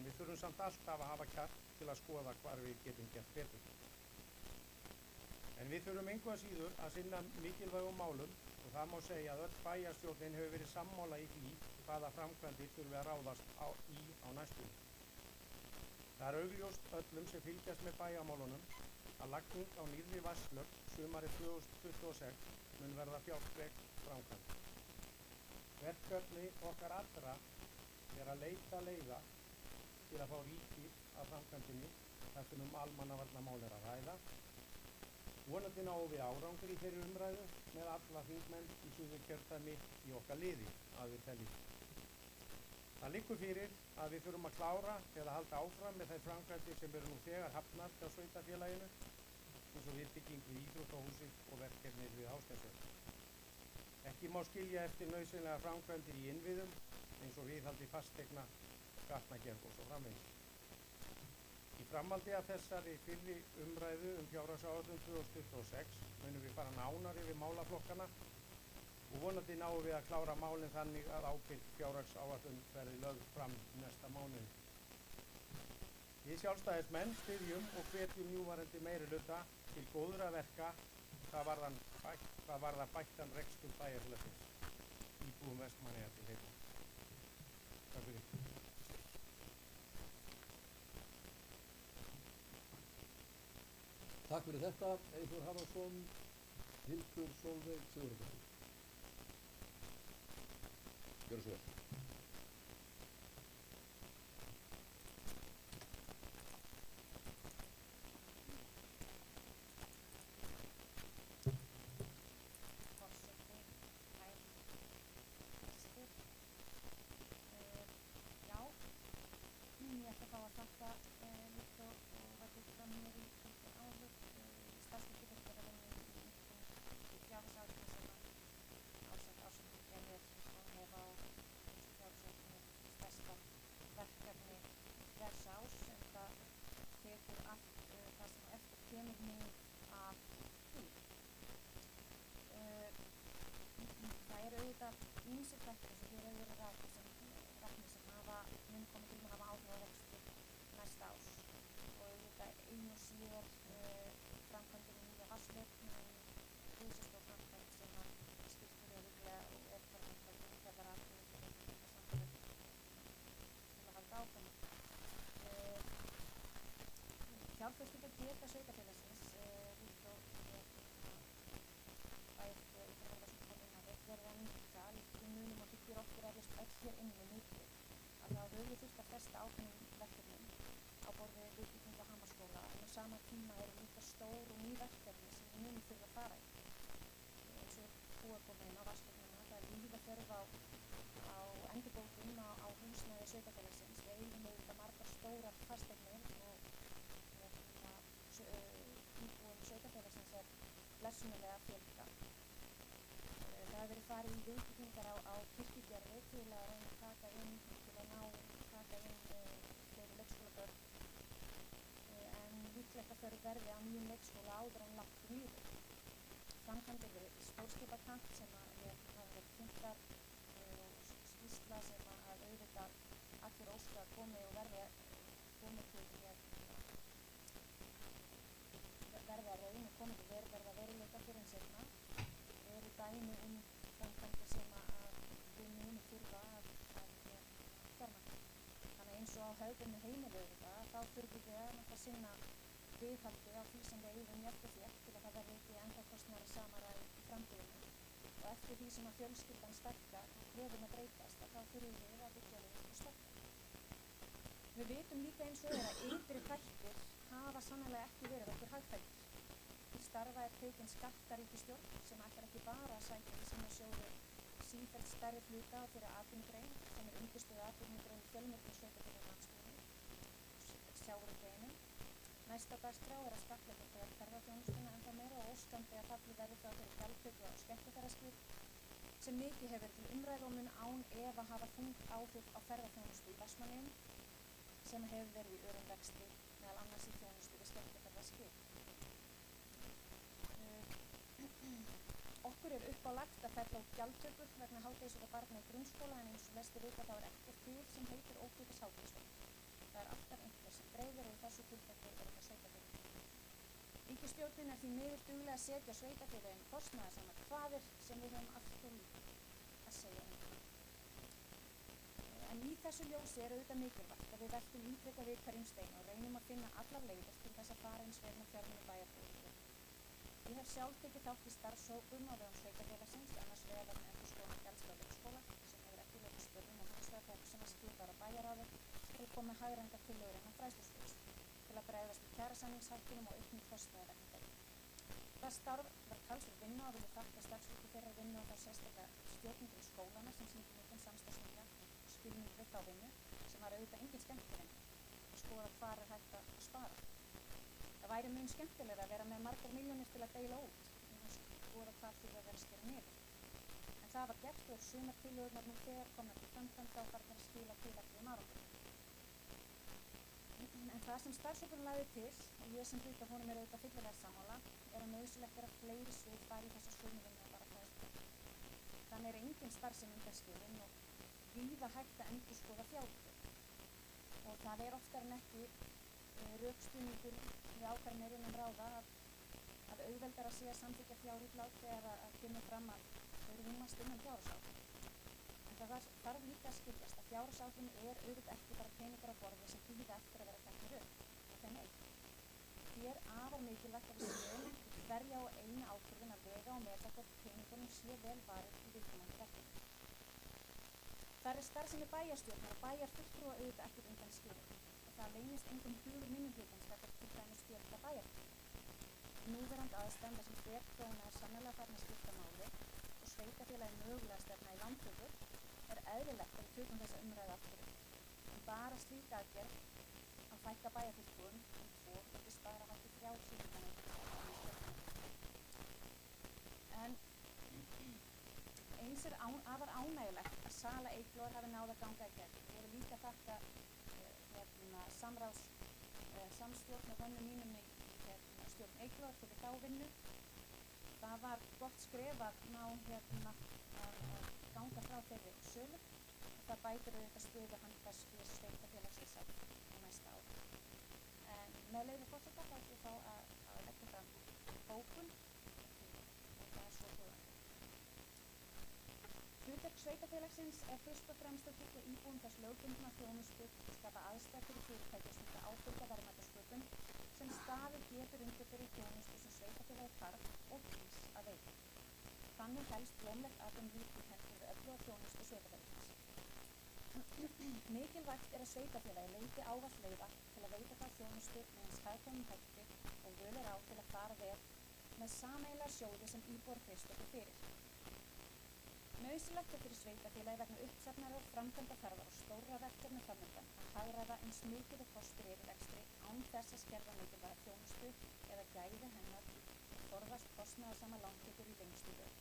við þurfum samt alltaf að hafa kjark til að skoða hvar við getum gert betur. En við þurfum engu að síður að sinna mikilvægum málum og það má segja að öll bæjarstjórnin hefur verið sammála í því hvaða framkvæmdir þurfi að ráðast á næstunni. Það er augljóst öllum sem fylgjast með bæjarmálunum að lagning á nýrri vatnslögn sumarið 2026 mun verða fjárfrek framkvæmd. Verkefni okkar allra er að leita leiða til að fá ríkið af framkvæmdinni þar sem almannavarnamál er að ræða. Vonandi náum við árangri í þeirri umræðu með alla þingmenn í Suðurkjördæmi í okkar liði að við teljum. Það liggur fyrir að við þurfum að klára eða halda áfram með þær framkvæmdir sem eru nú þegar hafnar hjá sveitarfélaginu eins og viðbygging við íþróttahúsið og verkefnir við Ásgeirsvöll. Ekki má skilja eftir nauðsynlega framkvæmdir í innviðum eins og viðhaldi fasteigna, gatnagerð og svo framvegis. Í framhaldi af þessari fyrri umræðu fjárhagsáætlun 2026 munum við fara nánar yfir málaflokkana og vonandi náum við að klára málin þannig að ábyrg fjárhagsáætlun verði lögð fram næsta mánuði. Við sjálfstæðismenn styðjum og hvetjum núverandi meirihluta til góðra verka hvað varðar bættan rekstur bæjarfélagsins, íbúum Vestmannaeyja til heilla. Takk fyrir. Takk fyrir þetta, Eyþór Haraldsson, Hildur Sólveig Sigurðardóttir. Gjörðu svo vel. Ýmsir þættir eins og hér hefur verið rætt sem mun koma til að hafa áhrif á rekstur næsta árs og auðvitað ein og sér framkvæmdir í nýja vatnslögn risastór framkvæmd sem að skiptir örugglega og er framkvæmd umferðaratriði fyrir þetta samfélag til að halda áfram. Fjárfestingargeta sveitarfélagsins líkt og bæði í verið að minnka líkt munum að byggja fyrir okkur eflaust öll hér inni mikið að þá höfum við þurft að fresta ákveðnum verkefnum á borð við viðbyggingu á Hamarsskóla en á sama tíma eru líka stór og ný verkefni sem við munum þurfa að fara í. Eins og búið að koma inn á vatnsstofnunina, það er víða þörf á endurbótum á húsnæði sveitarfélagsins. Við eigum auðvitað margar stórar fasteignir og íbúum sveitarfélagsins er blessunarlega að fjölga. Það hefur verið farið í viðbyggingar á Kirkjugerði til að reyna að taka inn fleiri leikskólabörn en líklegt að þau verði á nýjum leikskóla áður en langt líður. Framkvæmdir við stórskipakant sem hafa verið kynntar og skýrsla sem að auðvitað allir óska að komi og verði að raun og komi til verða veruleika fyrir en seinna. Eru dæmi framkvæmdir sem að við munum þurfa að fjármagna. Þannig eins og á hefðbundnu heimili auðvitað, þá þurfum við að sinna viðhaldi á því sem við eigum jafnt og þétt til að það verði ekki ennþá kostnaðar samara í framtíðinni. Og eftir því sem að fjölskyldan stækkar og kröfurnar breytast, þá þurfum við að byggja við og stækka. Við vitum líka eins og að ytri þættir hafa sannarlega ekki verið okkur hagfellir. Til starfa er tekin skattaríkisstjórn sem ætlar ekki bara að sækja í sína sjóði sífellt stærri hluta á þeirra atvinnugrein sem er undirstöðu atvinnugrein fjölmörgum sveitarfélaga á landsbyggðinni, sjávarútveginum. Næsta dagskrá er að skattleggja þegar ferðaþjónustuna ennþá meira og óskandi að fallið verði frá þeirri gjaldtöku á skemmtiferðaskip sem mikið hefur verið til umræðu og mun án efa hafa þungt áhrif á ferðaþjónustu í Vestmannaeyjum sem hefur verið í örum vexti meðal annars í þjónustu við skemmtiferðaskip. Okkur er uppálagt að fella út gjaldtökur vegna hádegisvaka barna í grunnskóla en eins og flestir vita þá er ekkert til sem heitir ókeypis hádegisvaka. Það er alltaf einhver sem greiðir og í þessu tilfelli er það sveitarfélögin. Ríkisstjórnin er því miður dugleg að setja sveitarfélögin kostnaðarsamar kvaðir sem við höfum allt og lítið að segja um. En í þessu ljósi er auðvitað mikilvægt að við veltum ítrekað við hverjum stein og reynum að finna allar leiðir til þess að fara eins vel með fjármuni bæjarbúa. Ég hef sjálf tekið þátt í starfshópum á vegum sveitarfélagsins, annars vegar vegna endurskoðunar gjaldskrá leikskóla sem hefur ekki lokið spurðum og hins vegar hóp sem að skipar á bæjarráði til að koma með hagrændar tillögur innan fræðslusviðs til að bregðast við kjarasamningshækkunum og auknum kostnaði vegna þeirra. Það starf var talsverð vinna og vil ég þakka starfsfólki þeirrar vinnu og þá sérstaklega stjórnendum skólana sem sýndi mikinn samstarfsvilja og skilning við þá vinnu sem var auðvitað engin skemmtivinna að skoða hvar er hægt að spara. Það væri mjög skemmtilega að vera með margar milljónir til að deila út en að skoða hvað þurfa að vera skera niður. En það var gert og er sumar tillögurnar nú þegar komnar til framkvæmda og farnar að skila tilætluðum árangri. En það sem starfshópurinn lagði til, og ég sem hluti af honum er auðvitað fyllilega sammála, er að nauðsynlegt er að fleiri svið fari í þessa sömu vinnu en bara fræðslu. Þannig er engin starfsemi undanskilin og víða hægt að endurskoða fjárútgjöld. Og það er oftar en ekki rökstuðningur við ákvarðanir innan ráða að auðveldara sé að samþykkja fjárútlát þegar að kemur fram að þau rúmast innan fjárhagsáætlun. En það þarf líka að skiljast að fjárhagsáætlun er auðvitað ekki bara peningar á borði sem bíða eftir að vera teknir upp og þeim eitt. Því er afar mikilvægt að við séum hverja og eina ákvörðun að vega og meta hvort peningunum sé vel varið í viðkomandi verkefni. Þar er starfsemi bæjarstjórnar og bæjarfulltrúa auðvitað ekkert undan skilin. Það leynist engum hugur minnihlutans gagnvart til dæmis fjölda bæjarfélaga. Í núverandi aðstæðum þar sem þverkróna er sannarlega farin að skipta máli og sveitarfélagi mögulega stefna í lántökur er eðlilegt að við tökum þessa umræðu aftur upp. En bara slík aðgerð að fækka bæjarfulltrúum 2 geti spara hátt í 30 milljónir. En eins er afar ánægjulegt að sala Eyglóar hafi náð að ganga í gegn. Ég vil líka þakka samstjórn og hönnum mínum í stjórn Eyglóar fyrir þá vinnu. Það var gott skref að ná að ganga frá þeirri sölu og það bætir auðvitað stöðu handverksfés sveitarfélagsins á næsta ári. En með leyfi forseta þá ætlum við að leggja fram bókun og það er svo hljóðandi. Hlutverk sveitarfélagsins er fyrst og fremst að tryggja íbúum þess lögbundna þjónustu og skapa aðstæður fyrir fyrirtæki sem þetta ábyrga verðmætasköpun sem staðið getur undir þeirri þjónustu sem sveitarfélagið þarf og kýs að veita. Þannig helst blómlegt atvinnulíf í hendur við öfluga þjónustu sveitarfélagsins. Mikilvægt er að sveitarfélagi leiti ávallt leiða til að veita þá þjónustu með eins hagkvæmum hætti og völ er á til að fara vel með sameiginlega sjóði sem íbúar treysta okkur fyrir. Nauðsynlegt er fyrir sveitarfélagi vegna uppsafnaðrar framkvæmda þarfar og stórra verkefna framundan að hagræða eins mikið og kostur er í rekstri án þess að skerða mikilvæga þjónustu eða gæði hennar og forðast kostnaðarsama lántökur í lengstu lög.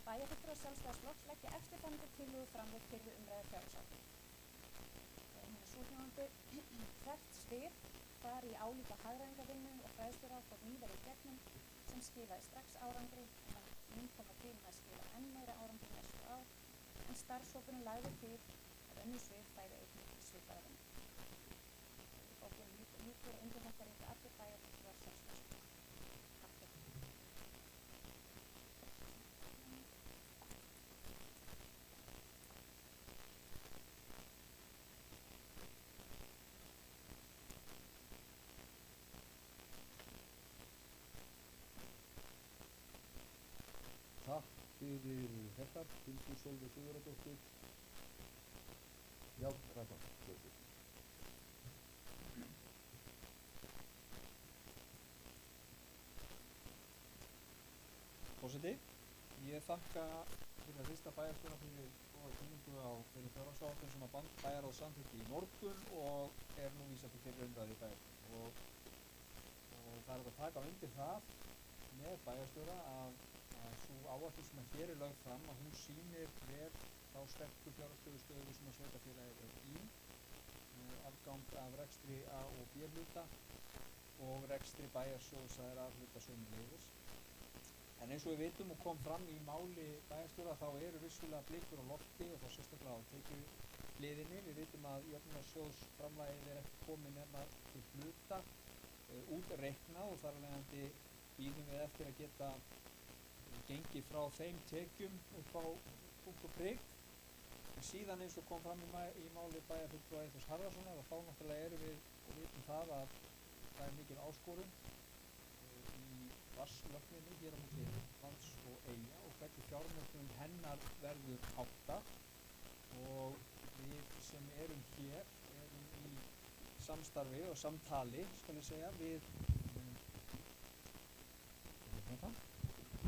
Bæjarfulltrúar Sjálfstæðisflokks leggja eftirfarandi tillögu fram við fyrri umræðu fjárhagsáætlun. Hún er svohljóðandi: Hvert svið fari í álíka hagræðingarvinnu og fræðsluráð fór nýverið gegnum sem skilaði strax árangri en að nú koma til að skila enn meira árangri næstu ár, en starfshópurinn lagði til að önnur svið færi einnig í svipaða vinnu. Bókunum lýkur og undir þetta rita allir bæjarfulltrúar Sjálfstæðisflokks. Takk fyrir. Takk fyrir þetta, Hildur Sólveig Sigurðardóttir. Já, Ragnar, Sólveig. Forseti, ég þakka fyrir að fyrsta bæjarstjóra fyrir góða kynningu á þeirri fjárhagsáætlun sem að bæjarráð samþykkti í morgun og er nú vísað til fyrri umræðu í bæjarstjóra. Og það er að taka undir það með bæjarstjóra að sú áætlun sem hér er lögð fram að hún sýnir vel þá sterku fjárhagsstöðu sem að sveitarfélagið er í, afgang af rekstri A- og B-hluta og rekstri bæjarsjóðs að A-hluta sömuleiðis. En eins og við vitum og kom fram í máli bæjarstjóra þá eru vissulega blikur á lofti og þá sérstaklega á tekjuhliðinni. Við vitum að jöfnunarsjóðsframlagið er ekki komið nema til hluta útreiknað og þar af leiðandi bíðum við eftir að geta gengið frá þeim tekjum upp á punkt og prik. En síðan eins og kom fram í máli bæjarfulltrúa Eyþórs Harðarsonar að þá náttúrulega erum við og vitum það að það er mikil áskorun í vatnslögninni hér á milli lands og eyja og hvernig fjármögnun hennar verður háttað, og við sem erum hér erum í samstarfi og samtali, skal ég segja, við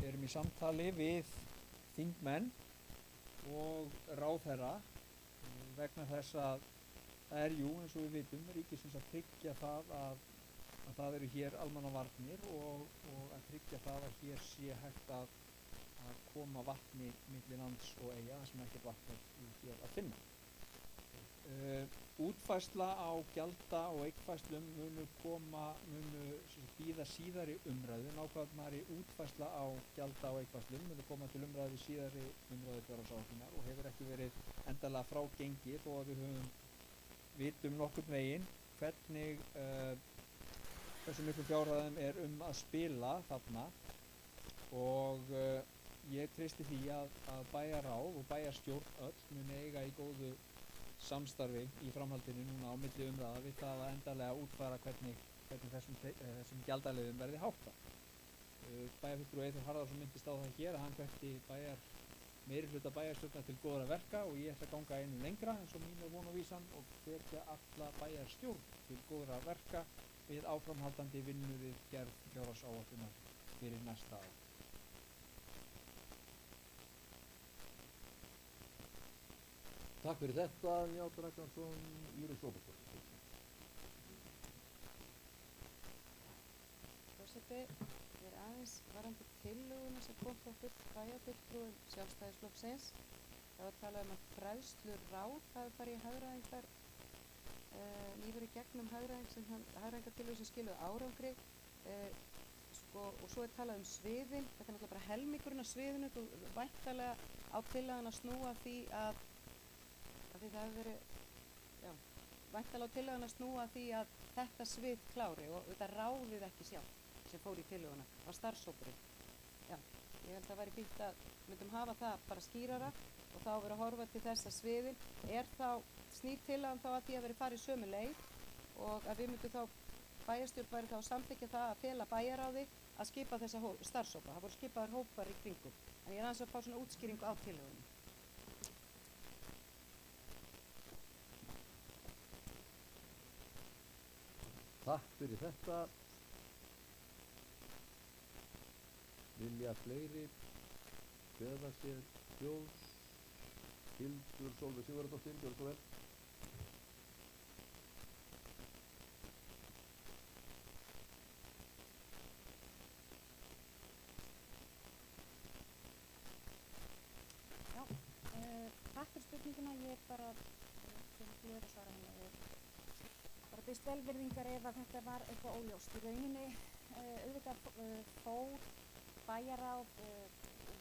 erum í samtali við þingmenn og ráðherra vegna þess að það er jú, eins og við vitum, ríkisins að tryggja það að það eru hér almannavarnir og að tryggja það að hér sé hægt að koma vatni milli lands og eyja þar sem ekkert vatn er hér að finna. Útfærsla á gjalda og eignfærslum munu bíða síðari umræðu. Nákvæmari útfærsla á gjalda og eignfærslum munu koma til umræðu við síðari umræðu fjárhagsáætlunar og hefur ekki verið endanlega frágengið þó að við vitum nokkurn veginn hvernig hversu miklu fjárhæðum er að spila þarna, og ég treysti því að bæjarráð og bæjarstjórn öll muni eiga í góðu samstarfi í framhaldinu núna á milli umræða við það að endanlega útfæra hvernig þessum gjaldaliðum verði háttað. Bæjarfulltrúi Eyþór Harðarson minntist á það hér að hann hvatti meirihluta bæjarstjórnar til góðra verka og ég ætla að ganga einu lengra eins og mín er von og vísan og hvetja alla bæjarstjórn til góðra verka við áframhaldandi vinnu við gerð fjárhagsáætlunar fyrir næsta ár. Takk fyrir þetta, Njáll Ragnarsson, Íris Róbertsdóttir. Forseti, ég er aðeins varandi tillöguna sem kom frá bæjarfulltrúum Sjálfstæðisflokksins. Það var talað um að fræðsluráð hafi farið í hagræðingar nýverið gegnum hagræðingartillögur sem skiluðu árangri, og svo er talað um sviðin. Þetta er náttúrulega bara helmingurinn af sviðinu. Þú væntanlega á tillagan að snúa því að því það hefur verið, væntanlega á tillagan að snúa því að þetta svið klári og þetta ráðið ekki sjálf sem fór í tillöguna á starfshópurinn. Ég held að það væri fínt að myndum hafa það bara skýrara og þá verið að horfa til þessa sviðin. Snýr tillagan þá að því að verið farið sömu leið og að við myndum þá, bæjarstjórn væri þá að samþykkja það að fela bæjarráði að skipa þessa starfshópa. Það voru skipaðar hópar í kringum. En ég er aðeins að fá svona útskýringu á tillögunum. Takk fyrir þetta. Vilja fleiri kveða sér hljóðs? Hildur Sólveig Sigurðardóttir, gjörðu svo vel. Já, takk fyrir spurninguna. Ég er bara til glöð að svara henni og bara biðst velvirðingar ef að þetta var eitthvað óljóst. Í rauninni auðvitað fór bæjarráð og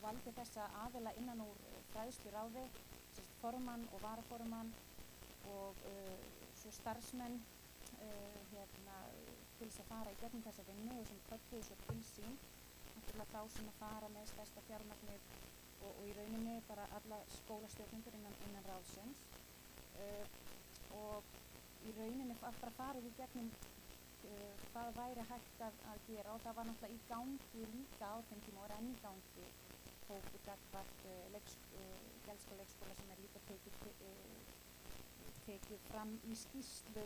valdi þessa aðila innan úr fræðsluráði, formann og varaformann og svo starfsmenn til þess að fara í gegnum þessa vinnu og sem kölluðu svo til sín náttúrulega þá sem að fara með stærsta fjármagnið og í rauninni bara alla skólastjórnendur innan ráðsins og í rauninni bara farið í gegnum hvað væri hægt að gera og það var náttúrulega í gangi líka á þeim tíma og er enn í gangi hópur gagnvart Gjaldskóla leikskóla sem er líka tekið fram í skýrslu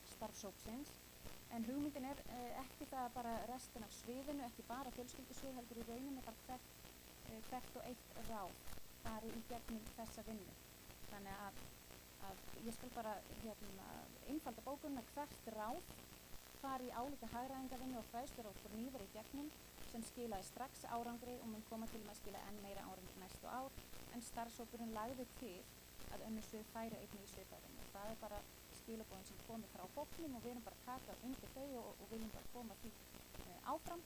starfshópsins. En hugmyndin er ekki það bara restin af sviðinu, ekki bara fjölskyldusvið, heldur í rauninni bara hvert og eitt ráð fari í gegnum þessa vinnu. Þannig að ég skal bara einfalda bókunina hvert ráð fari í álíka hagræðingarvinnu og fræðsluráð fór nýverið í gegnum sem skilaði strax árangri og mun koma til með að skila enn meira árangri næstu ár, en starfshópurinn lagði til að önnur svið færi einnig í svipaðvinnu. Það er bara skilaboðin sem komið frá hópnum og við erum bara að taka undir þau og viljum bara koma því áfram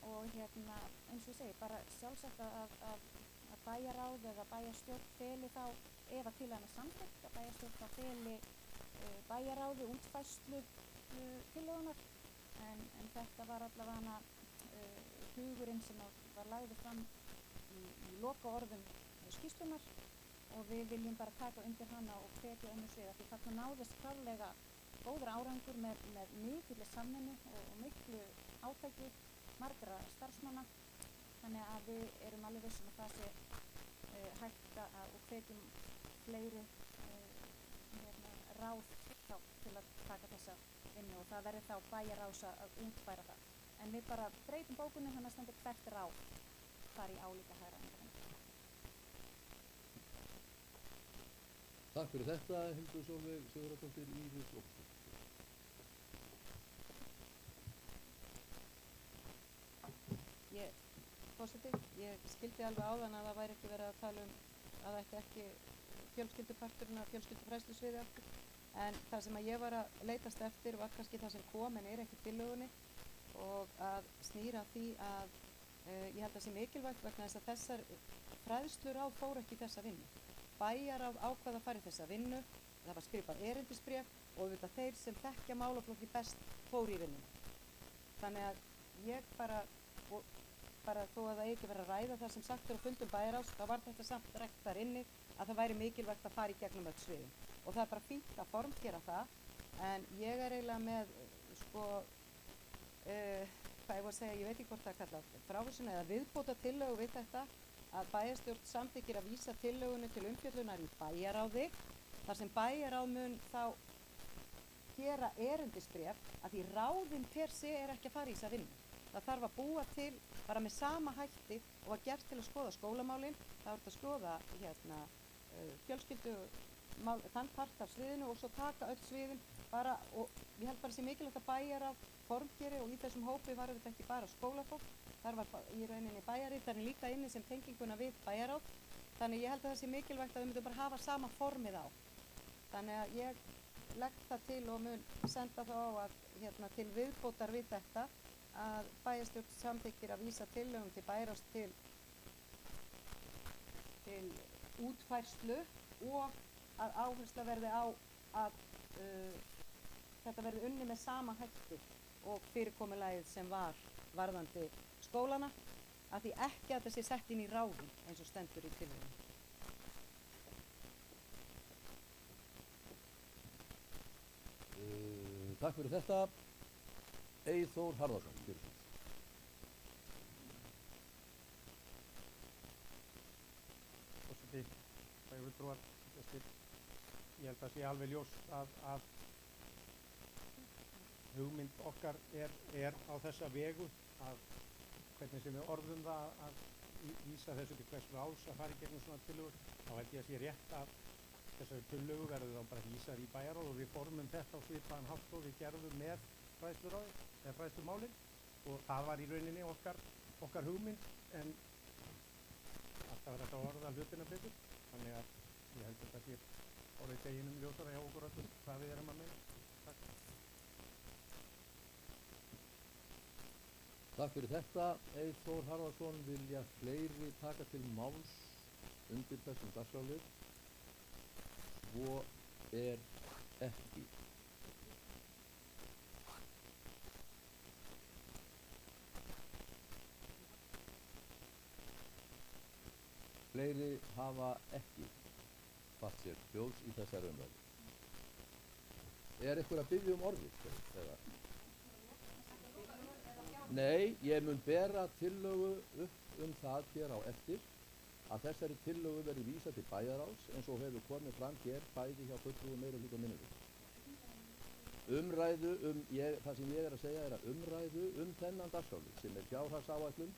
og eins og ég segi, bara sjálfsagt að bæjarráð eða bæjarstjórn feli þá, ef að til hana samþykkt, að bæjarstjórn þá feli bæjarráði útfærslu tillögunar. En þetta var allavega hugurinn sem var lagður fram í lokaorðum skýrslunnar og við viljum bara taka undir hana og hvetja önnur svið því þarna náðist klárlega góður árangur með mikilli samvinnu og miklu átaki margra starfsmanna, þannig að við erum alveg vissum að það sé hægt og hvetjum fleiri ráð til að taka þessa vinnu og það verður þá bæjarráðs að útfæra það. En við bara breytum bókunni þannig að stendur hvert ráð fari í álíka hagræðingarvinnu. Takk fyrir þetta, Hildur Sólveig Sigurðardóttir, Íris Lóksdóttir. Forseti, ég skildi alveg áðan að það væri ekki verið að tala að það ætti ekki fjölskylduparturinn af fjölskyldufræðslusviði aftur. En það sem að ég var að leitast eftir var kannski það sem kom en er ekki tillögunni og að snýra því að ég held að sé mikilvægt vegna þess að þessar fræðsluráð fóru ekki í þessa vinnu. Bæjarráð ákvað að fara í þessa vinnu, það var skrifað erindisbréf og auðvitað þeir sem þekkja málaflokki best fóru í vinnu. Þannig að ég bara þó að það eigi ekki verið að ræða það sem sagt er á fundum bæjarráðs, þá var þetta samt rætt þar inni að það væri mikilvægt að fara í gegnum öll sviðin. Og það er bara fínt að formgera það, en ég er eiginlega með, hvað ég var að segja, ég veit ekki hvort það er kallað frávísun eða viðbóta tillögu við þetta, að bæjarstjórn samþykkir að vísa tillögunni til umfjöllunar í bæjarráði, þar sem bæjarráð mun þá gera erindisbréf, að því ráðin per se er ekki að fara í þessa vinnu. Það þarf að búa til bara með sama hætti og var gert til að skoða skólamálin, það voru að skoða fjölskyldu þann part af sviðinu og svo taka öll sviðin bara, og ég held bara sé mikilvægt að bæjarráð formgeri og í þessum hópi var þetta ekki bara skólafólk, þar var í rauninni bæjarritarinn líka inni sem tenginguna við bæjarráð, þannig ég held að það sé mikilvægt að við myndum bara hafa sama formið á. Þannig að ég legg það til og mun senda þá á að til viðbótar við þetta að bæjarstjórn samþykkir að vísa tillögum til bæjarráðs til útfærslu og að áhersla verði á að þetta verði unni með sama hætti og fyrirkomulagið sem var varðandi skólana, að því ekki að þetta sé sett inn í ráðin eins og stendur í tillögunni. Takk fyrir þetta. Eyþór Harðarson, gjörðu svo. Forseti, bæjarfulltrúar, ég held að sé alveg ljóst að hugmynd okkar er á þessa vegu að hvernig sem við orðum það að vísa þessu til hvers ráðs að fara í gegnum svona tillögur, þá held ég að sé rétt að þessari tillögu verður þá bara vísað í bæjarráð og við formum þetta á svipaðan hátt og við gerðum með fræðsluráði eða fræðslumálin og það var í rauninni okkar hugmynd en alltaf er þetta orða hlutina betur, þannig að ég held að þetta sé orðið deginum ljósara hjá okkur öllum hvað við erum að meina. Takk. Takk fyrir þetta. Eyþór Harðarson, vilja fleiri taka til máls undir þessum dagskrárlið? Svo er ekki. Fleiri hafa ekki fatt sér hljóðs í þessari umræðu. Er einhver að biðja um orðið? Eða? Nei, ég mun bera tillögu upp það hér á eftir að þessari tillögu verði vísað til bæjarráðs eins og hefur komið fram hér bæði hjá fulltrúum meirihluta og minnihluta. Umræðu það sem ég er að segja er að umræðu þennan dagskrárlið sem er fjárhagsáætlun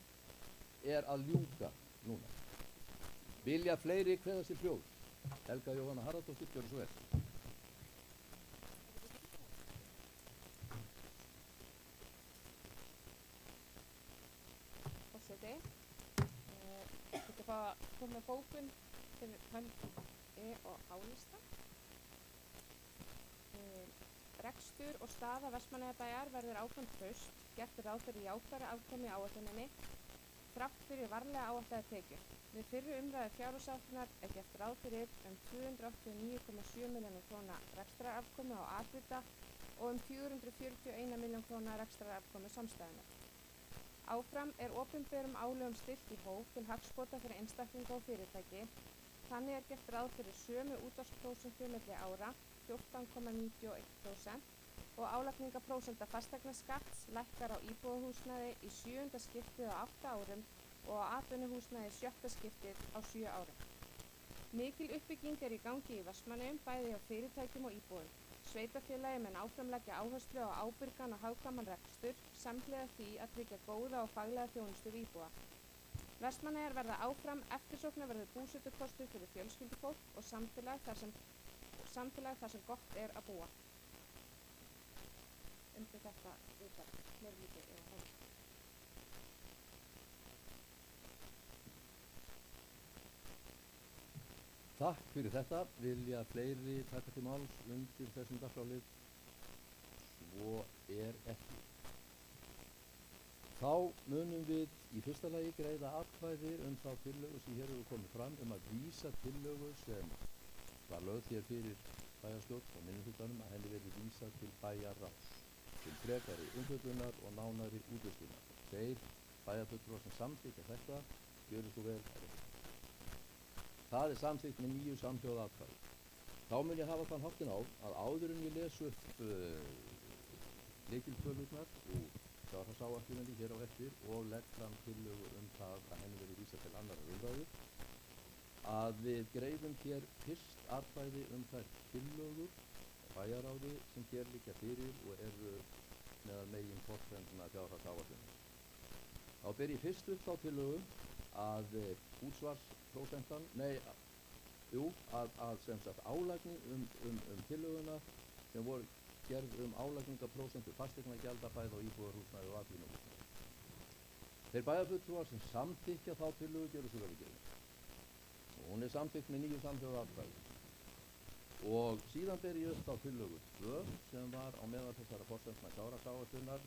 er að ljúka núna. Vilja fleiri kveða sér hljóðs? Helga Jóhanna Harðardóttir, gjörðu svo vel. Forseti, þetta fá að koma með bókun fyrir hönd og álista. Rekstur og staða Vestmannaeyjabæjar verður áfram traust, gert er ráð fyrir jákvæðri afkomu í áætluninni, þrátt fyrir varlega áætlaðar tekjur. Við fyrri umræðu fjárhagsáætlunar er gert ráð fyrir 289,7 milljónir króna rekstrarafkomu á A-hluta og 441 milljón króna rekstrarafkomu samstæðunnar. Áfram er opinberum álögum stillt í hóf til hagsbóta fyrir einstaklinga og fyrirtæki. Þannig er gert ráð fyrir sömu útvarsprósentu milli ára, 14,91%, og álagningaprósenta fasteignaskatts lækkar á íbúðarhúsnæði í 7. skiptið á 8 árum og á atvinnuhúsnæði 7. skiptið á 7 árum. Mikil uppbygging er í gangi í Vestmannaeyjum bæði hjá fyrirtækjum og íbúum. Sveitarfélagið mun áfram leggja áherslu á ábyrgan og hagkvæman rekstur samhliða því að tryggja góða og faglega þjónustu við íbúa. Vestmannaeyjar verða áfram eftirsóknarverður búsetukostur fyrir fjölskyldufólk og samfélag þar sem gott er að búa. Undir þetta viðtal meirihluti eða hóf. Takk fyrir þetta. Vilja fleiri taka til máls undir þessum dagskrárlið? Svo er ekki. Þá munum við í fyrsta lagi greiða atkvæði þá tillögu sem hér hefur komið fram að vísa tillögu sem var lögð hér fyrir bæjarstjórn og minnihlutanum að henni verði vísað til bæjarráðs til frekari umfjöllunar og nánari útlistunar. Þeir bæjarfulltrúar sem samþykkja þetta gjöru svo vel. Það er samþykkt með 9 samhljóða atkvæði. Þá mun ég hafa þann háttinn á að áður en ég les upp lykiltölurnar úr fjárhagsáætluninni hér á eftir og legg fram tillögu það að henni verði vísað til annarrar umræðu að við greiðum hér fyrst atkvæði þær tillögur bæjarráði sem hér liggja fyrir og eru meðal megin forsendna fjárhagsáætluninni. Þá ber ég fyrst upp þá tillögu að útsvarsprósentan, að sem sagt álagning tillöguna sem voru gerð álagningaprósentu fasteignagjalda bæði á íbúðarhúsnæði og atvinnuhúsnæði. Þeir bæjarfulltrúar sem samþykkja þá tillögu gjöru svo vel í gerðinni. Og hún er samþykkt með 9 samhljóða atkvæði. Og síðan ber ég upp þá tillögu 2 sem var á meðal þessara forsendna fjárhagsáætlunar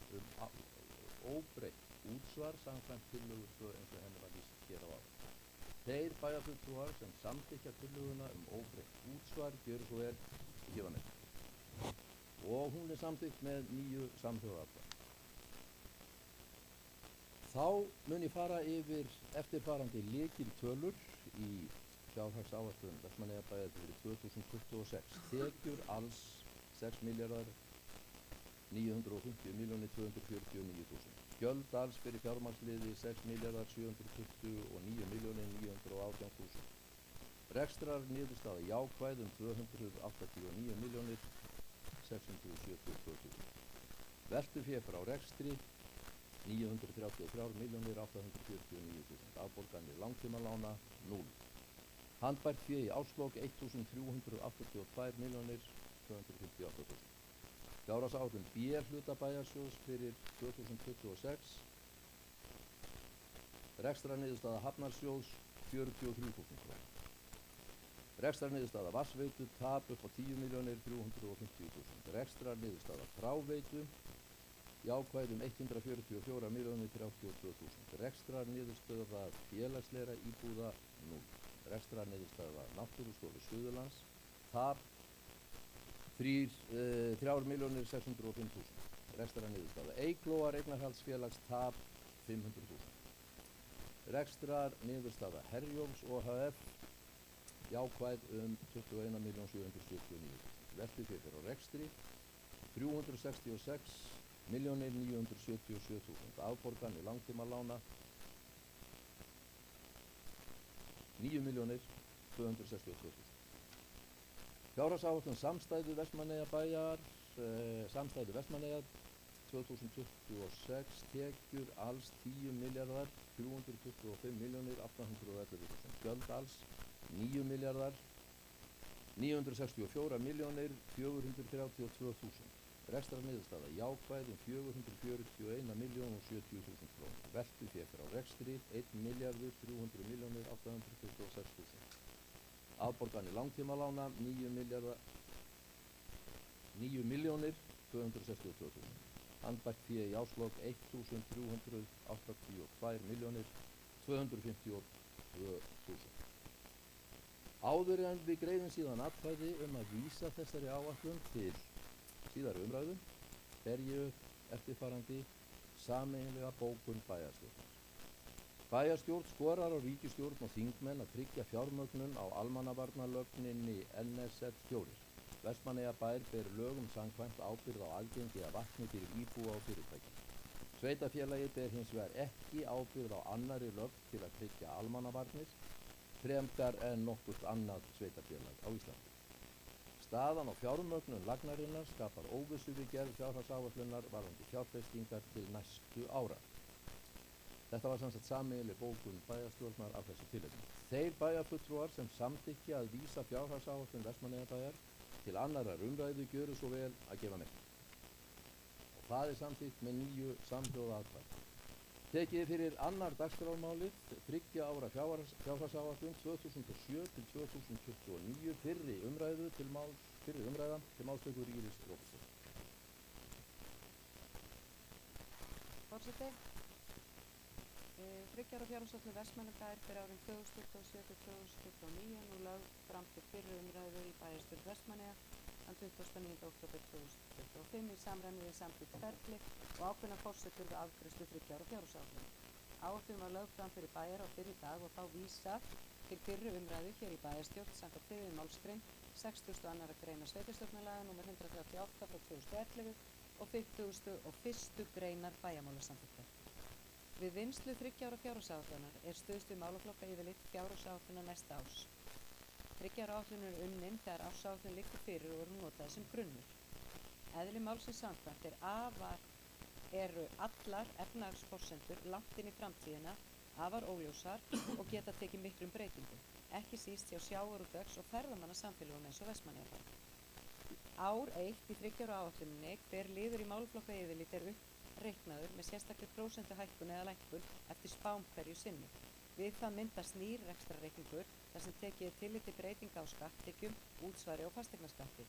óbreytt útsvar samkvæmt tillögu 2 eins og henni var lýst hér á áður. Þeir bæjarfulltrúar sem samþykkja tillöguna óbreytt útsvar gjöru svo vel í gefa neitt. Og hún er samþykkt með 9 samhljóða atkvæði. Þá mun ég fara yfir eftirfarandi lykiltölur í fjárhagsáætlun Vestmannaeyjabæjar fyrir 2026. Tekjur alls 6.950.249.000. Gjöld alls fyrir fjármagnsliði 6.729.918.000. Rekstrar niðurstaða jákvæð 289.672.000. Veltufé frá rekstri 933.849.000. Afborganir langtímalána 0. Handbært fé í árslok 1.382.258.000. Fjárhagsáætlun B hluta bæjarsjóðs fyrir 2026. Rekstrarniðurstaða Hafnarsjóðs 43.000 kr. Rekstrarniðurstaða Vatnsveitu tap upp á 10.350.000. Rekstrarniðurstaða Fráveitu jákvæð 144.032.000. Rekstrarniðurstaða félagslegra íbúða 0. Rekstrarniðurstaða Náttúrustofu Suðurlands tap 3.605.000. Rekstrarniðurstaða Eyglóar eignarhaldsfélags tap 500.000. Rekstrarniðurstaða Herjólfs OHF jákvæð 21.779.000. Veltufé á rekstri 366.977.000. Afborganir langtímalána 9.262.000. Fjárhagsáætlun samstæðu Vestmannaeyjabæjar, samstæðu Vestmannaeyja 2026, tekjur alls 10.325.811.000. Gjöld alls 9.964.432.000. Rekstrarniðurstaða jákvæð 441.070.000 kr. Veltufé á rekstri 1.300.826.000. Afborganir langtímalána 9.262.000. Handbært fé í árslok 1.382.252.000. Áður en við greiðum síðan atkvæði að vísa þessari áætlun til síðari umræðu ber ég upp eftirfarandi sameiginlega bókun bæjarstjórnar. Bæjarstjórn skorar á ríkisstjórn og þingmenn að tryggja fjármögnun á almannavarnalögninni NSF 4. Vestmannaeyjabær ber lögum samkvæmt ábyrgð á aðgengi að vatni fyrir íbúa og fyrirtækja. Sveitarfélagið ber hins vegar ekki ábyrgð á annarri lögn til að tryggja almannavarnir fremdar en nokkurt annað sveitarfélag á Íslandi. Staðan á fjármögnun lagnarinnar skapar óvissu við gerð fjárhagsáætlunar varðandi fjárfestingar til næstu ára. Þetta var samsagt sameiginleg bókun bæjarstjórnar af þessu tilefni. Þeir bæjarfulltrúar sem samþykkja að vísa fjárhagsáætlun Vestmannaeyjabæjar til annarrar umræðu gjöru svo vel að gefa merki. Og það er samþykkt með 9 samhljóða atkvæði. Tekið fyrir annar dagskrármálið 3 ára fjárhagsáætlun 2007-2029 fyrri umræða til málstökur Íris Róbertsdóttir. Forseti, 3 ára fjárhagsáætlun Vestmannaeyjabæjar fyrir árin 2027-2029 nú lögð fram til fyrri umræðu í bæjarstjórn Vestmannaeyja þann 29. október 2025 í samræmi við samþykkt ferli og ákveðnar forsendur við afgreiðslu 3 ára fjárhagsáætlunar. Áætlunin var lögð fram fyrir bæjarráð fyrr í dag og þá vísað til fyrri umræðu hér í bæjarstjórn samkvæmt 3. málsgrein 62. greinar sveitarstjórnarlaga nr. 138/2011 og 51. greinar bæjarmálasamþykktar. Við vinnslu 3 ára fjárhagsáætlunar er stuðst við málaflokka yfirlit fjárhagsáætlunar næsta árs. 3 ára áætlunin er unnin þegar ársáætlun liggur fyrir og eru notaði sem grunnur. Eðli málsins samkvæmt eru allar efnahagsforsendur langt inn í framtíðina afar óljósar og geta tekið miklum breytingum, ekki síst hjá sjávarútvegs- og ferðamannasamfélögum eins og Vestmannaeyjabær. Ár 1 í 3 ára áætluninni hver liður í málaflokka yfirlit er uppreiknaður með sérstakri prósentuhækkun eða lækkun eftir spám hverju sinni. Við það myndast nýr rekstrarreikningur þar sem tekið er tillit til breytinga á skatttekjum, útsvari og fasteignaskatti,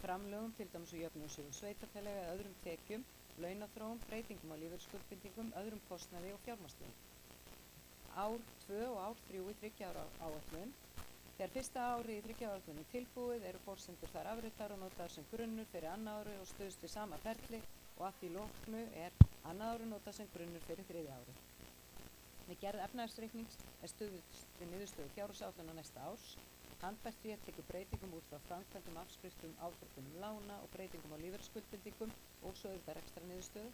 framlögum til dæmis og jöfnunarsjóðum sveitarfélaga eða öðrum tekjum, launaþróun, breytingum á lífeyriskuldbindingum, öðrum kostnaði og fjármagnsliðum. Ár 2 og ár 3 í 3 ára áætlun. Þegar fyrsta ári í 3 ára áætlunin tilbúið eru forsendur þar afritar og notaðar sem grunnur fyrir annað ári og stuðst við sama ferli og að því loknu er annað ári notað sem grunnur fyrir 3. ári. Með gerð efnahagsreiknings er stuðst við niðurstöðu fjárhagsáætlunar næsta árs. Handbært fé tekur breytingum út frá framkvæmdum, afskriftum, afborgunum lána og breytingum á lífeyrisskuldbindingum og svo auðvitað rekstrarniðurstöðu.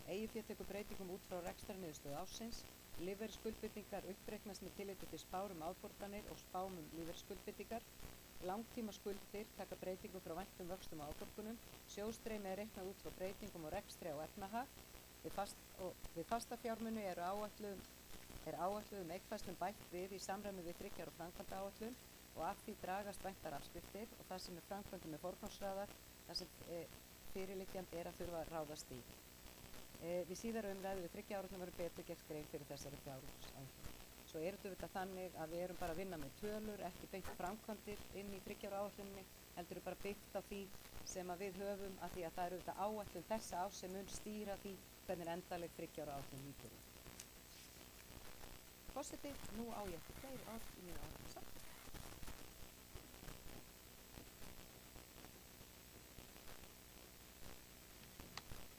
Eigið fé tekur breytingum út frá rekstrarniðurstöðu ársins. Lífeyrisskuldbindingar uppreiknast með tilliti til spár afborganir og spám lífeyrisskuldbindingar. Langtímaskuldir taka breytingum frá væntum vöxtum og afborgunum. Sjóðstreymi er reiknað út frá breytingum og rekstri á efnahag. Við fasta fjármuni er áætluðum eignkvæslum bætt við í samræmi við 3 ára framkvæmdaáætlun og af því dragast væntar afskriftir og það sem er framkvæmdum með forgangsraðar, það sem fyrirliggjandi er að þurfa að ráðast í. Við síðara umræðu við 3 ára verður betur gert grein fyrir þessari fjárhagsáætlun. Svo er þetta auðvitað þannig að við erum bara að vinna með tölur, ekki beint framkvæmdir inn í 3 ára áætluninni, heldur við bara byggt á því sem að við höfum, að því að það eru auðvitað áætlun þessa ás sem mun stýra því hvernig endaleg 3 ára áætlun lítur út. Forseti, nú á ég ekki fleiri orð í mínu áætlun samt.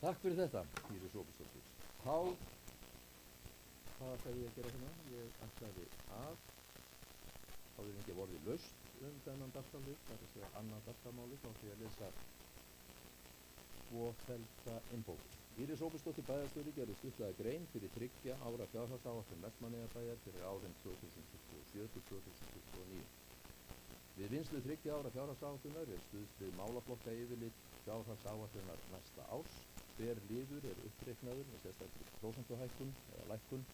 Takk fyrir þetta, Íris Óbúsdóttir. Hvað ætlaði ég að gera hérna? Ég ætlaði að áður en ekki vorði laust þennan dagskrárlið, það er að segja annað dagskrármálið, þá ætla ég að lesa 2 fellda innbók. Íris Óbúsdóttir bæjarstjóri gerði stuttlega grein fyrir 3 ára fjárhagsáætlun Vestmannaeyjabæjar fyrir árin 2027 til 2029. Við vinnslu 3 ára fjárhagsáætlunar er stuðst við málaflokka yfirlit fjárhagsáætlunar næsta árs. Hver liður er uppreiknaður með sérstakri prósentuhækkun eða lækkun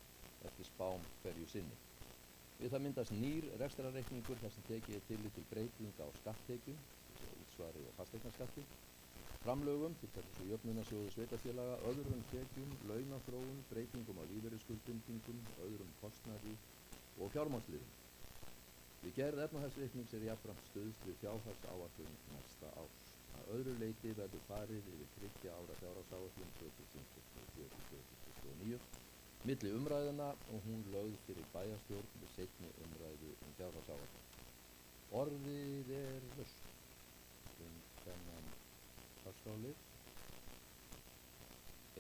eftir spám hverju sinni. Við það myndast nýr rekstrarreikningur þar sem tekið er tillit til breytinga á skatttekjum, útsvari og fasteignaskatti, framlögum til þess að jöfnunarsjóði sveitarfélaga, öðrum tekjum, launaþróun, breytingum á lífeyrisskuldbindingum, öðrum kostnaði og fjármagnsliðum. Við gerð efnahagsreiknings er jafnframt stuðst við fjárhagsáætlun næsta árs. Að öðru leyti verður farið yfir 3 ára fjárhagsáætlun 2024-2029 milli umræðuna og hún lögð fyrir bæjarstjórn við seinni umræðu fjárhagsáætlun. Orðið er laust þennan dagskrárlið.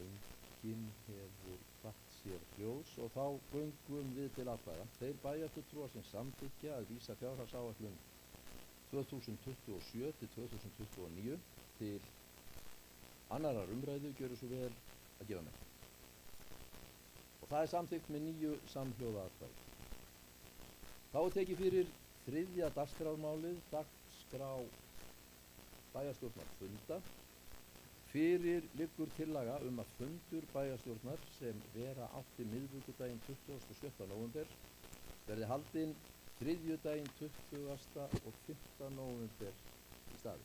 Enginn hefur hvatt sér hljóðs og þá göngum við til atkvæða. Þeir bæjarfulltrúar sem samþykkja að vísa fjárhagsáætlun 2027 til 2029 til annarar umræðu gjöru svo vel að gefa með. Og það er samþykkt með 9 samhljóða atkvæði. Þá er tekið fyrir 3. dagskrármálið, dagskrá bæjarstjórnar funda. Fyrir liggur tillaga að fundur bæjarstjórnar sem vera átti miðvikudaginn 27. nóvember verði haldinn þriðjudaginn 20. og 5. nóvember í staði.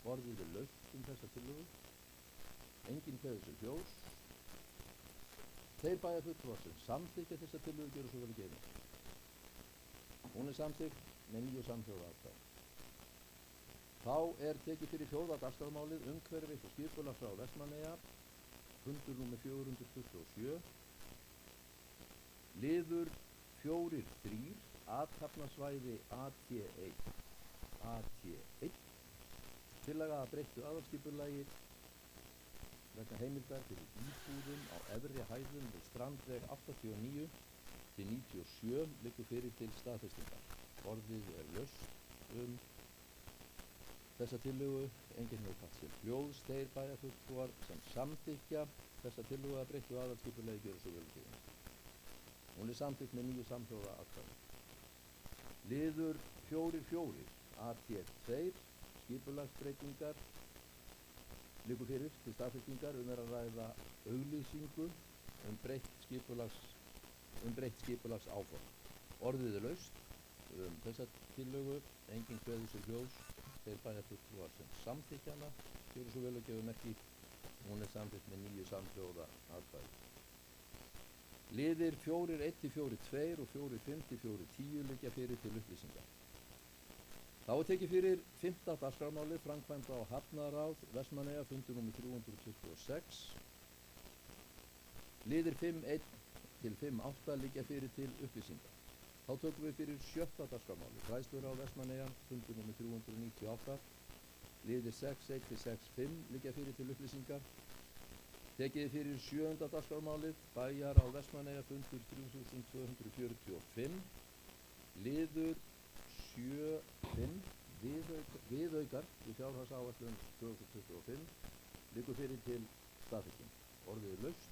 Orðið er laust þessa tillögu. Enginn kveður sér hljóðs. Þeir bæjarfulltrúar sem samþykkja þessa tillögu gjöra svo vel að gefa. Hún er samþykkt með 9 samhljóða atkvæði. Þá er tekið fyrir 4. dagskrármálið umhverfis og skipulagsráð Vestmannaeyja, fundur númer 427, liður 4.3, athafnasvæði AT1, tillaga að breyttu aðalskipulagi vegna heimildar fyrir íbúðum á efri hæðum við Strandveg 89 til 97 liggur fyrir til staðfestingar. Orðið er laust þessa tillögu, enginn hefur hvatt sér hljóðs. Þeir bæjarfulltrúar sem samþykkja þessa tillögu að breyttu aðalskipulagi gjöra svo vel að gefa. Hún er samþykkt með 9 samhljóða atkvæði. Liður 4.4, AT2, skipulagsbreytingar, liggur fyrir til staðfestingar er að ræða auglýsingu breytt skipulagsáform. Orðið er laust þessa tillögu, enginn kveður sér hljóðs. Þeir bæjarfulltrúar sem samþykkja hana gjöra svo vel að gefa merki. Hún er samþykkt með 9 samhljóða atkvæði. Liðir 4.1-4.2 og 4.5-4.10 liggja fyrir til upplýsingar. Þá er tekið fyrir 5. dagskrármálið framkvæmda á Hafnaráð Vestmannaeyja, fundur númer 326. Liðir 5.1-5.8 liggja fyrir til upplýsingar. Þá tökum við fyrir 7. dagskrármálið fræðsluráð Vestmannaeyja, fundur númer 398. Liðir 6.1-6.5 liggja fyrir til upplýsingar. Tekið fyrir 7. dagskrármálið bæjarráð Vestmannaeyja, fundur 3245. Liður 7.5 viðaukar við fjárhagsáætlun 2025 liggur fyrir til staðfesting. Orðið er laust.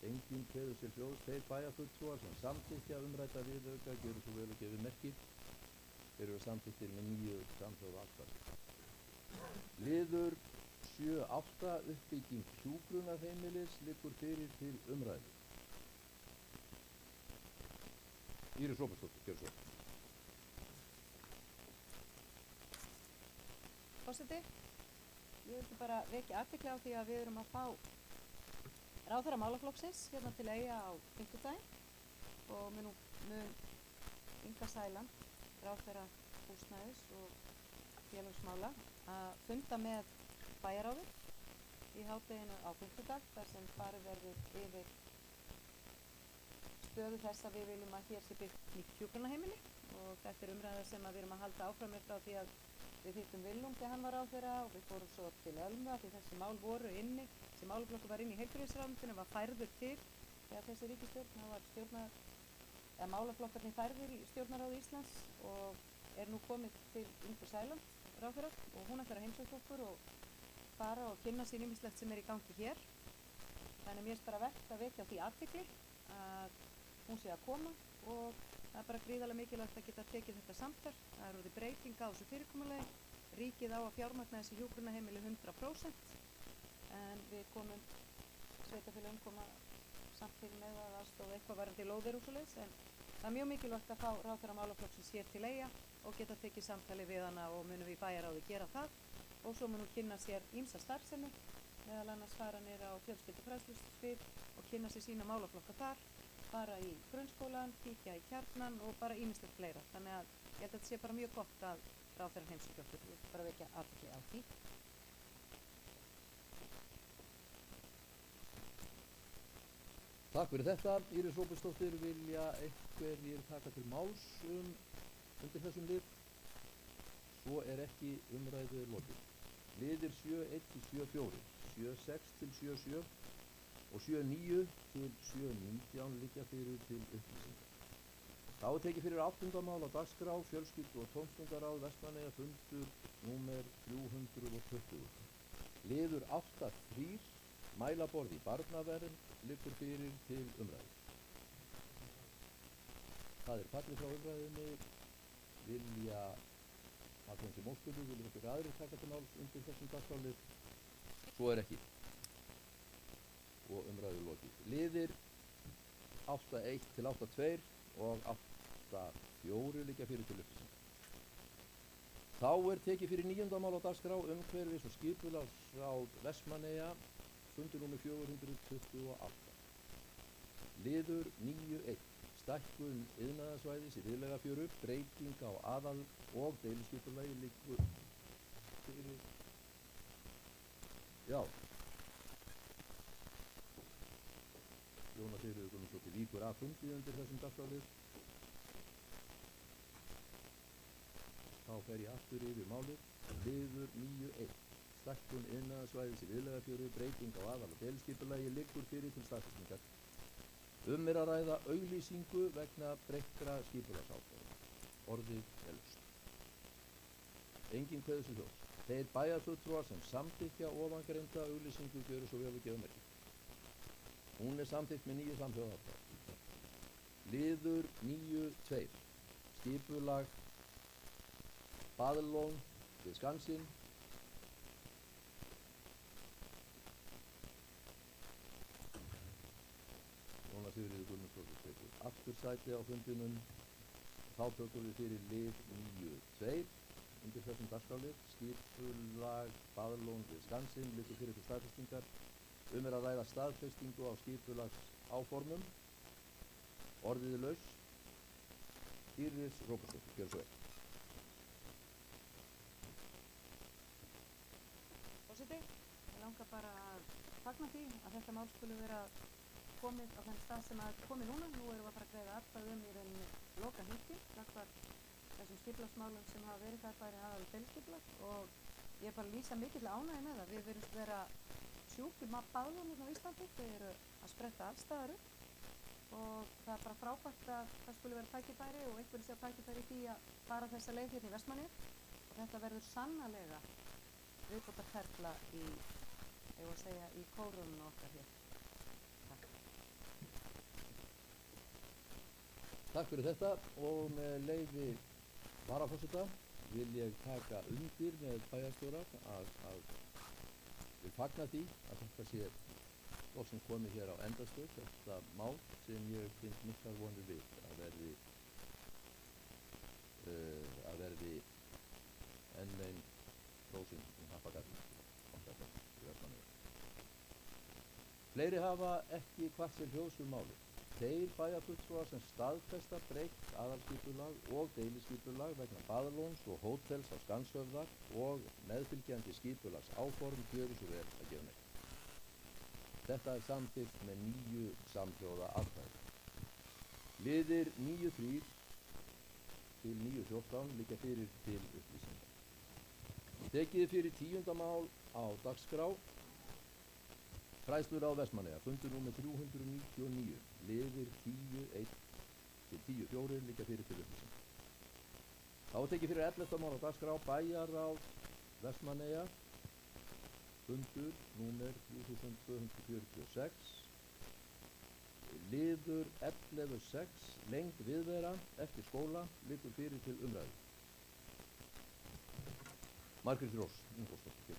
Enginn kveður sér hljóðs. Þeir bæjarfulltrúar sem samþykkja umrædda viðauka gjöru svo vel að gefa merki. Þeir eru samþykktir með 9 samhljóða atkvæðum. Liður 7.8 uppbygging hjúkrunarheimilis liggur fyrir til umræðu. Íris Róbertsdóttir, gjörðu svo. Forseti, ég vildi bara vekja athygli á því að við erum að fá ráðherra málaflokksins hérna til Eyja á fimmtudaginn og mun Inga Sæland, ráðherra húsnæðis og félagsmála, að funda með bæjarráði í hádeginu á fimmtudag þar sem farið verður yfir stöðu þess að við viljum að hér sé byggt nýtt hjúkrunarheimili og þetta er umræða sem við erum að halda áfram með frá því að við hittum Willum þegar hann var ráðherra og við fórum svo til Ölmu af því þessi mál voru inni, þessi málaflokkur var inni í heilbrigðisráðuneytinu, var færður til þegar þessi ríkisstjórn, það var málaflokkarnir færðir í Stjórnarráði Íslands og er nú komið til Ingu Sæland ráðherra og hún ætlar að heimsókja okkur og fara og kynna sér ýmislegt sem er í gangi hér. Þannig mér er bara vert að vekja á því athygli að hún sé að koma og það er bara gríðarlega mikilvægt að geta tekið þetta samtal. Það er orðið breyting á þessu fyrirkomulagi. Ríkið á að fjármagna þessi hjúkrunarheimili 100% en við komum, sveitarfélögum koma samt til með að aðstoða eitthvað varandi lóðir og svoleiðis en það er mjög mikilvægt að fá ráðherra málaflokksins hér til Eyja og geta tekið samtali við hana og munum við í bæjarráði gera það og svo munum kynna sér ýmsa starfsemi, meðal annars fara niður á fjölskyldufræðslusvið og kynna sér sína málaflokka þar, fara í grunnskólan, kíkja í Kjarnan og bara ýmislegt fleira. Þannig að ég held að þetta sé bara mjög gott að ráðherrann heimsækja okkur, ég vil bara vekja athygli á því. Takk fyrir þetta. Íris Róbertsdóttir, vilja einhverjir taka til máls undir þessum lið? Svo er ekki, umræðu lokið. Liðir 7.1 til 7.4, 7.6 til 7.7 og 7.9 til 7.19 liggja fyrir til upplýsingar. Þá er tekið fyrir 8. mál á dagskrá, fjölskyldu- og tómstundaráð Vestmannaeyja fundur númer 320. Liður 8.3, mælaborð í barnavernd liggur fyrir til umræðu. Það er fallið frá umræðunni. Vilja að þeim sem óskuðu, vilja einhverjir aðrir taka til máls undir þessum dagskrálið? Svo er ekki. Og umræðu lokið. Liðir 8.1 til 8.2 og 8.4 liggja fyrir til upplýsingar. Þá er tekið fyrir 9. mál á dagskrá, umhverfis- og skipulagsráð Vestmannaeyja, fundur númer 428. Liður 9.1, stækkun iðnaðarsvæðis í Viðlegafjöru, breyting á aðal- og deiliskipulagi liggur fyrir. Já. Jóna Sigríður Guðmundsdóttir víkur að fundi undir þessum dagskrálið. Þá fer ég aftur yfir málið. Liður 9.1, stækkun iðnaðarsvæðis í Viðlegafjöru, breyting á aðal- og deiliskipulagi liggur fyrir til staðfestingar. Er að ræða auglýsingu vegna breyttra skipulagsákvæða. Orðið er laust. Enginn kveður sig hljóðs. Þeir bæjarfulltrúar sem samþykkja ofangreinda auglýsingu gjöru svo vel að gefa merki. Hún er samþykkt með 9 samhljóða atkvæði. Liður 9.2, skipulag Baðlón við Skansinn. Jóna Sigríður Guðmundsdóttir tekur aftur sæti á fundinum. Þá tökum við fyrir lið 9.2 undir þessum dagskrálið. Skipulag Baðlón við Skansinn liggur fyrir til staðfestingar. Er að ræða staðfestingu á skipulagsáformum. Orðið er laus. Íris Róbertsdóttir, gjörðu svo vel. Forseti, ég langar bara að fagna því að þetta mál skuli vera komið á þenn stað sem að komið núna. Nú erum við að fara að greiða atkvæði í rauninni loka hluti gagnvart þessum skipulagsmálum sem hafa verið þar bæri aðal deiliskipulag og ég er bara að lýsa mikilvæg ánægju með það. Við verðum vera sjúk í baðlónum á Íslandi, þau eru að spretta allstaðar upp og það er bara frábært að það skuli vera tækifæri og einhverju sé tækifæri í því að fara þessa leið hérna í Vestmannaeyjum og þetta verður sannarlega viðbótarferla í, ég að segja, í kórunum okkar hér. Takk. Takk fyrir þetta og með leyfi varaforseta vil ég taka undir með bæjarstjóra að við fagna því að þetta sé loksins komið hér á endastöð, þetta mál sem ég finnst miklar vonir við að verði enn einn rósin í happagarði okkar í Vestmannaeyjum. Fleiri hafa ekki kvatt sér hljóðs máli. Þeir bæjarfulltrúar sem staðfesta breytt aðalskipulag og deiliskipulag vegna baðlóns og hótels á Skanshöfðar og meðfylgjandi skipulags áform gjöru svo vel að gefa neitt. Þetta er samþykkt með 9 samhljóða atkvæði. Liðir 9.3 til 9.14 liggja fyrir til upplýsingar. Tekið fyrir 10. mál á dagskrá. Fræðsluráð Vestmannaeyja, fundur númer 399, liðir 10.1 til 10.4 liggja fyrir til upplýsingar. Þá er tekið fyrir 11. mál á dagskrá, bæjarráð Vestmannaeyja, fundur númer 3246, liður 11.6, lengd viðvera eftir skóla, liggur fyrir til umræðu. Margrét Rós Ingólfsdóttir.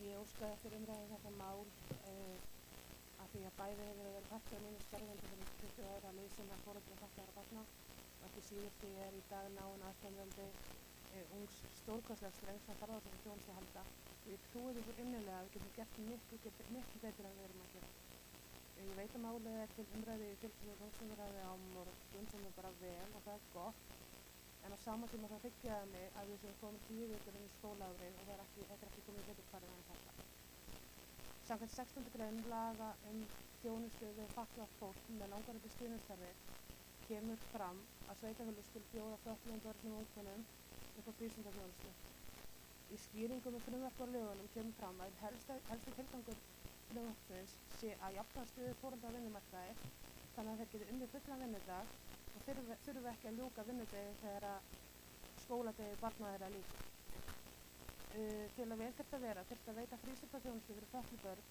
Ég óskaði eftir umræðu þetta mál af því að bæði hefur verið fækkað mínu skerðandi fyrir 20 ára liðsinna foreldra fatlaðra barna og ekki síður því er í dag náinn aðstandandi ungs stórkostlegs drengs sem þarf á þessu þjónustu að halda og ég trúi því fyrir innilega að við getum gert miklu betur en við erum að gera. Ég veit að málið er til umræðu í fjölskyldu dómsmálaráði á morgun sem er bara vel og það er gott. En á sama tíma það hryggjaði mig að við sem komum 10 vikur inn í skólaárið og þetta er ekki komið betur farið en þetta. Samkvæmt 16. grein laga þjónustu við fatlað fólk með langvarandi stuðningsþarfir kemur fram að sveitarfélög skuli bjóða fötluðum börnum og ungmennum upp á frístundaþjónustu. Í skýringum með frumvarpalögunum kemur fram að helsti tilgangur frumvarpsins sé að jafna stöðu foreldra á vinnumarkaði þannig að þeir geti unnið fullan vinnudag og þurfi ekki að ljúka vinnudegi þegar skóladegi barna þeirra lýkur. Til að vel þyrfti að vera þyrfti að veita frístundaþjónustu fyrir fötluð börn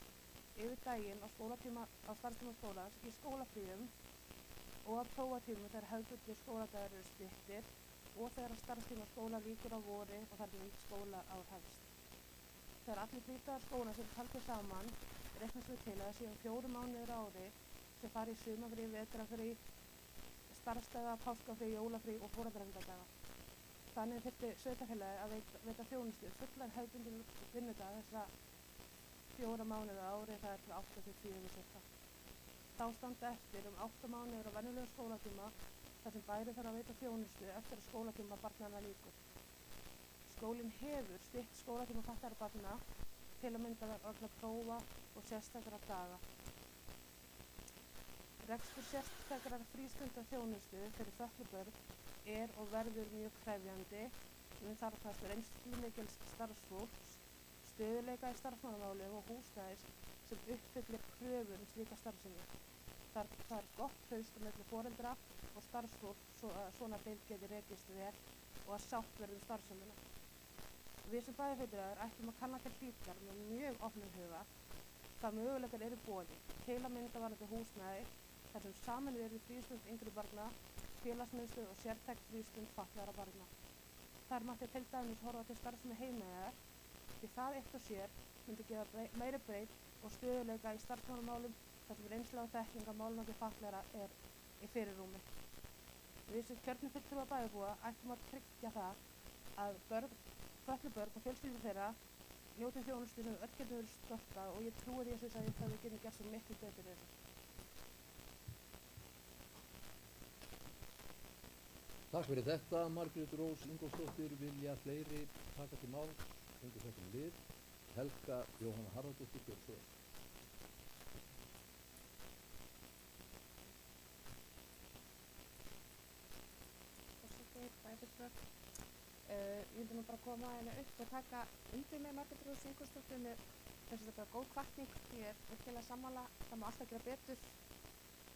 yfir daginn á starfstíma skólans í skólafríum og að prófatímum þegar hefðbundnir skóladagar eru styttir og þegar starfstíma skóla lýkur á vori og þar til nýtt skólaár hefst. Þegar allir frídagar skólans eru taldir saman reiknast við til að það séu 4 mánuðir á ári sem fari í sumarfrí, vetrarfrí, starfsdaga, páskafrí, jólafrí og foreldrafrídaga. Þannig þyrfti sveitarfélagið að veita þjónustu fullan hefðbundinn vinnudag þessa 4 mánuði á ári, það er til 8 til 10 cirka. Þá standa eftir 8 mánuðir á venjulegum skólatíma þar sem bæri þarf að veita þjónustu eftir að skólatíma barnanna lýkur. Skólinn hefur stytt skólatíma fatlaðra barna til að mynda vegna prófa og sérstakra daga. Rekstur sérstakrar frístundaþjónustu fyrir fötluð börn er og verður mjög krefjandi við þarfnast reynslumikils starfsfólks, stöðuleika í starfsmannamálum og húsnæðis sem uppfyllir kröfur slíka starfsemi. Það er gott traust milli foreldra og starfsfólk svo að svona deild geti rekist vel og að sátt verði starfsemina. Við sem bæjarfulltrúar ættum að kanna til hlítar með mjög opnum huga hvað möguleikar eru í boði, til að mynda varðandi húsnæði þar sem saman eru frístund yngri barna, félagsmiðstöð og sértæk frístund fatlaðra barna. Þar mætti til dæmis horfa til starfsemi heimeyjar því það eitt og sér myndi gefa meiri breidd og stöðuleika í starfsmannamálum þar sem reynsla og þekking af málefnum fatlaðra er í fyrirrúmi. Við sem kjörnir fulltrúar bæjarbúa ættum að tryggja það að fötluð börn og fjölskyldur þeirra njóti þjónustu sem öll getur verið stolt af og ég trúi því að við getum gert svo miklu betur í þessu. Takk fyrir þetta, Margrét Rós Ingólfsdóttir. Vilja fleiri taka til máls undir þessum lið? Helga Jóhanna Harðardóttir, gjörðu svo vel. Forseti, bæjarfulltrúar. Ég vildi nú bara koma hérna upp og taka undir með Margrét Rós Ingólfsdóttir með þessu þetta góð hvatning. Ég er virkilega sammála, það má alltaf gera betur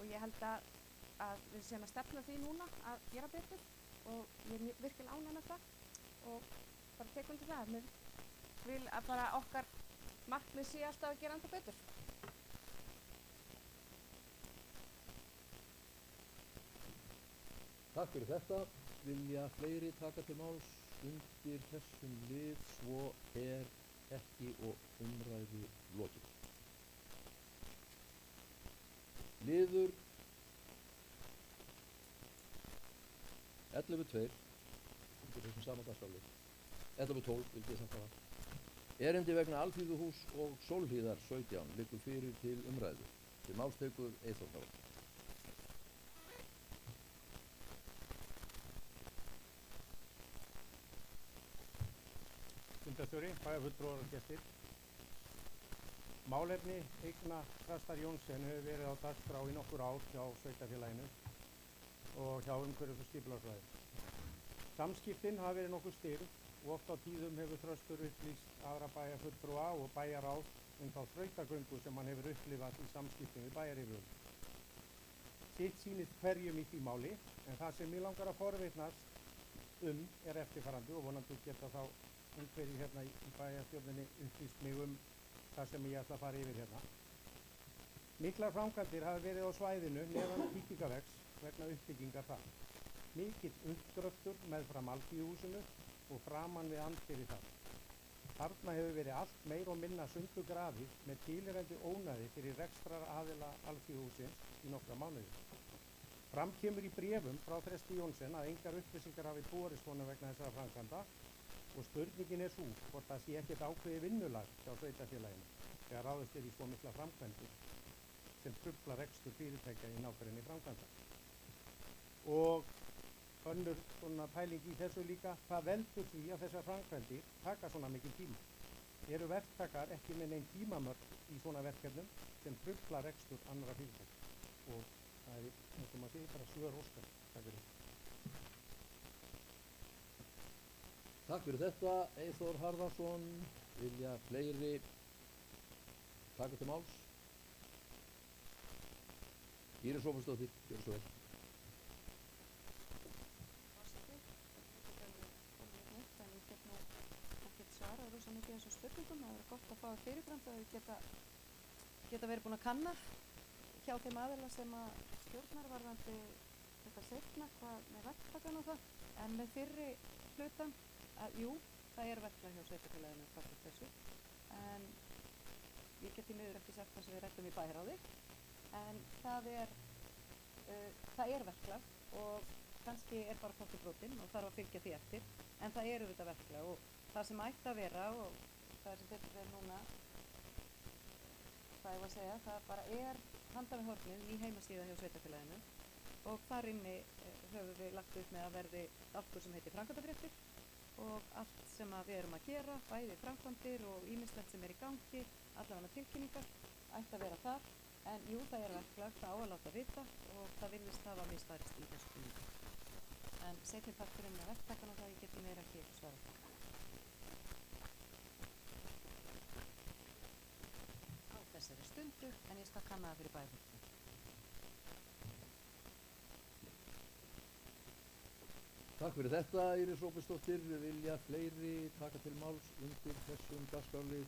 og ég held að við séum að stefna því núna að gera betur og ég er virkilega ánægð með það og bara tek undir það. vil að bara okkar markmið sé alltaf að gera enda betur. Takk fyrir þetta. Vilja fleiri taka til máls undir þessum lið, svo er ekki og umræðu lokið. Liður 11.2 undir þessum sama dagskrárlið. 11.12 vildi ég sagt það. Erindi vegna Alþýðuhúss og Sólhlíðar 17 liggur fyrir til umræðu. Til máls tekur Eyþór Harðarson. Fundarstjóri, bæjarfulltrúar og gestir. Málefni eigna Þrastar Jónsson hefur verið á dagskrá í nokkur ár hjá sveitarfélaginu og hjá umhverfis- og skipulagsráði. Samskiptin hafa verið nokkuð stirð og oft á tíðum hefur Þröstur upplýst aðra bæjarfulltrúa og bæjarráð þá þrautagöngu sem hann hefur upplifað í samskiptum við bæjaryfirvöld. Sitt sýnist hverjum í því máli, en það sem mig langar að forvitnast er eftirfarandi og vonandi geta þá einhverjir hérna í bæjarstjórninni upplýst mig það sem ég ætla að fara yfir hérna. Miklar framkvæmdir hafa verið á svæðinu neðan Hýtingavegs vegna uppbyggingar þar. Mikill uppgröftur meðfram Alþýðuhúsinu og framan við anddyri þar. Þarna hefur verið allt meir og minna sundur grafið með tilheyrandi ónæði fyrir rekstraraðila Alþýðuhússins í nokkra mánuði. Fram kemur í bréfum frá Þresti Jónsson að engar upplýsingar hafi borist honum vegna þessara framkvæmda og spurningin er sú hvort það sé ekkert ákveðið vinnulag hjá sveitarfélaginu þegar ráðist í svo mikla framkvæmdir sem trufla rekstur fyrirtækja í nágrenni framkvæmda. Og önnur svona pæling í þessu líka, hvað veldur því að þessar framkvæmdir taka svona mikil tíma? Eru verktakar ekki með neinn tímamörk í svona verkefnum sem trufla rekstur annarra fyrirtækja? Og það er, eins og maður segir, bara svör óskar. Takk fyrir. Takk fyrir þetta, Eyþór Harðarson. Vilja fleiri taka til máls? Íris Ómarsdóttir, gjörðu svo vel. En ég get nú ekkert svarað rosa mikið þessum spurningum. Það verður gott að fá það fyrirfram þegar við geta verið búin að kanna hjá þeim aðila sem að stjórnar varðandi þetta seinna, hvað með verktakan og það. En með fyrri hlutan, að jú, það er verklag hjá sveitarfélaginu gagnvart þessu. En ég get í miður ekki sagt það sem við ræddum í bæjarráði. En það er verklag og kannski er bara pottur brotinn og þarf að fylgja því eftir, en það eru þetta verklag og það sem ætti að vera og það sem betur er núna, það ég var að segja, það bara er handan við hornið, ný heimasíða hjá sveitarfélaginu og þar inni höfum við lagt upp með að verði dálkur sem heitir framkvæmdafréttir og allt sem við erum að gera, bæði framkvæmdir og ýmislegt sem er í gangi, allavega tilkynningar, ætti að vera þar. En jú, það er verklag, það á að láta vita og það virðist hafa misfarist í þessu líka. En seinni parturinn með verktakan og það ég geti meira ekki svarað það. Á þessari stundu, en ég skal kanna það fyrir bæjarfulltrúa. Takk fyrir þetta, Íris Ómarsdóttir. Vilja fleiri taka til máls undir þessum dagskrárlið?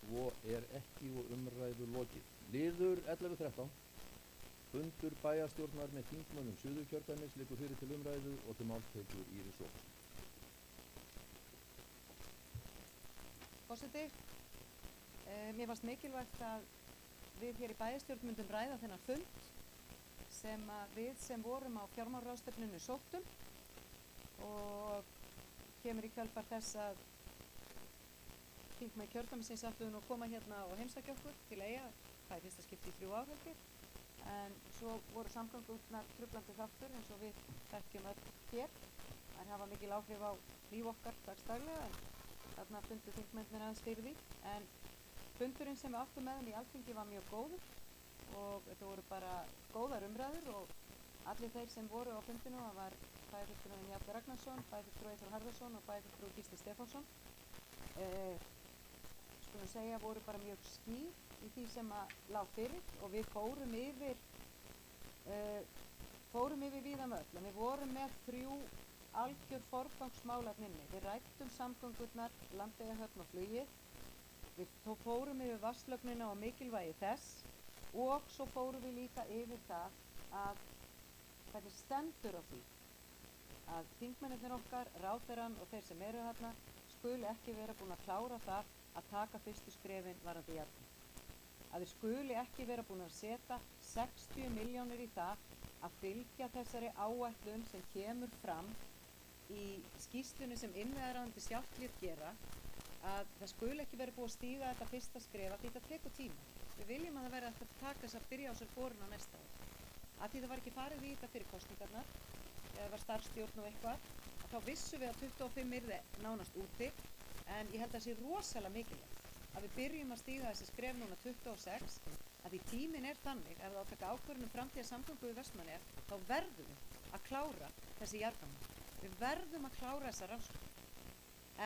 Svo er ekki og umræðu lokið. Liður 11.13. Fundur bæjarstjórnar með þingmönnum Suðurkjördæmis liggur fyrir til umræðu og til máls tekur Íris Ómarsdóttir. Forseti, mér fannst mikilvægt að við hér í bæjarstjórn myndum ræða þennan fund sem við sem vorum á fjármálaráðstefnunni sóttum og kemur í kjölfar þess að þingmenn kjördæmisins ætluðu nú að koma hérna og heimsækja okkur til Eyja, það er fyrsta skipti í 3 ár held ég, en svo voru samgöngurnar truflandi þáttur eins og við þekkjum öll hér, en hafa mikil áhrif á líf okkar dagsdaglega, en þarna fundu þingmennir aðeins fyrir því, en fundurinn sem við áttum með í Alþingi var mjög góður og þetta voru bara góðar umræður og allir þeir sem voru á fundinu, það var bæjarfulltrúinn Jarl Ragnarsson, bæjarfulltrúi Eyþór Harðarson og bæjarfulltrúi Gísli Stefánsson, skulum segja voru bara mjög skýr í því sem að lá fyrir og við fórum yfir víðan völl, en við vorum með 3 algjör forgangsmálefninni. Við ræddum samgöngurnar, Landeyjahöfn og flugið, við fórum yfir vatnslögnina og mikilvægi þess og svo fórum við líka yfir það að hvernig stendur á því að þingmennirnir okkar, ráðherrann og þeir sem eru þarna skuli ekki vera búin að klára það að taka fyrstu skrefin varðandi jarðgöng. Að þið skuli ekki vera búin að setja 60 milljónir í það að fylgja þessari áætlun sem kemur fram í skýrslunni sem innviðaráðuneytið sjálft lét gera, að það skuli ekki vera búið að stíga þetta fyrsta skref, að þetta tekur tíma. Við viljum að það verði eftir að taka þess að byrja á sér borun á næsta ár. Að því það var ekki farið í þetta fyrir kosningarnar, eða var starfsstjórn og eitthvað, að þá vissum við að 25 yrði nánast úti, en ég held að það sé rosalega mikilvægt að við byrjum að stíga þessi skref núna 26, að því tíminn er þannig, ef það á að taka ákvörðun um framtíðarsamgöngu við Vestmannaeyjar, þá verðum við að klára þessi jarðganga. Við verðum að klára þessa rannsóknir.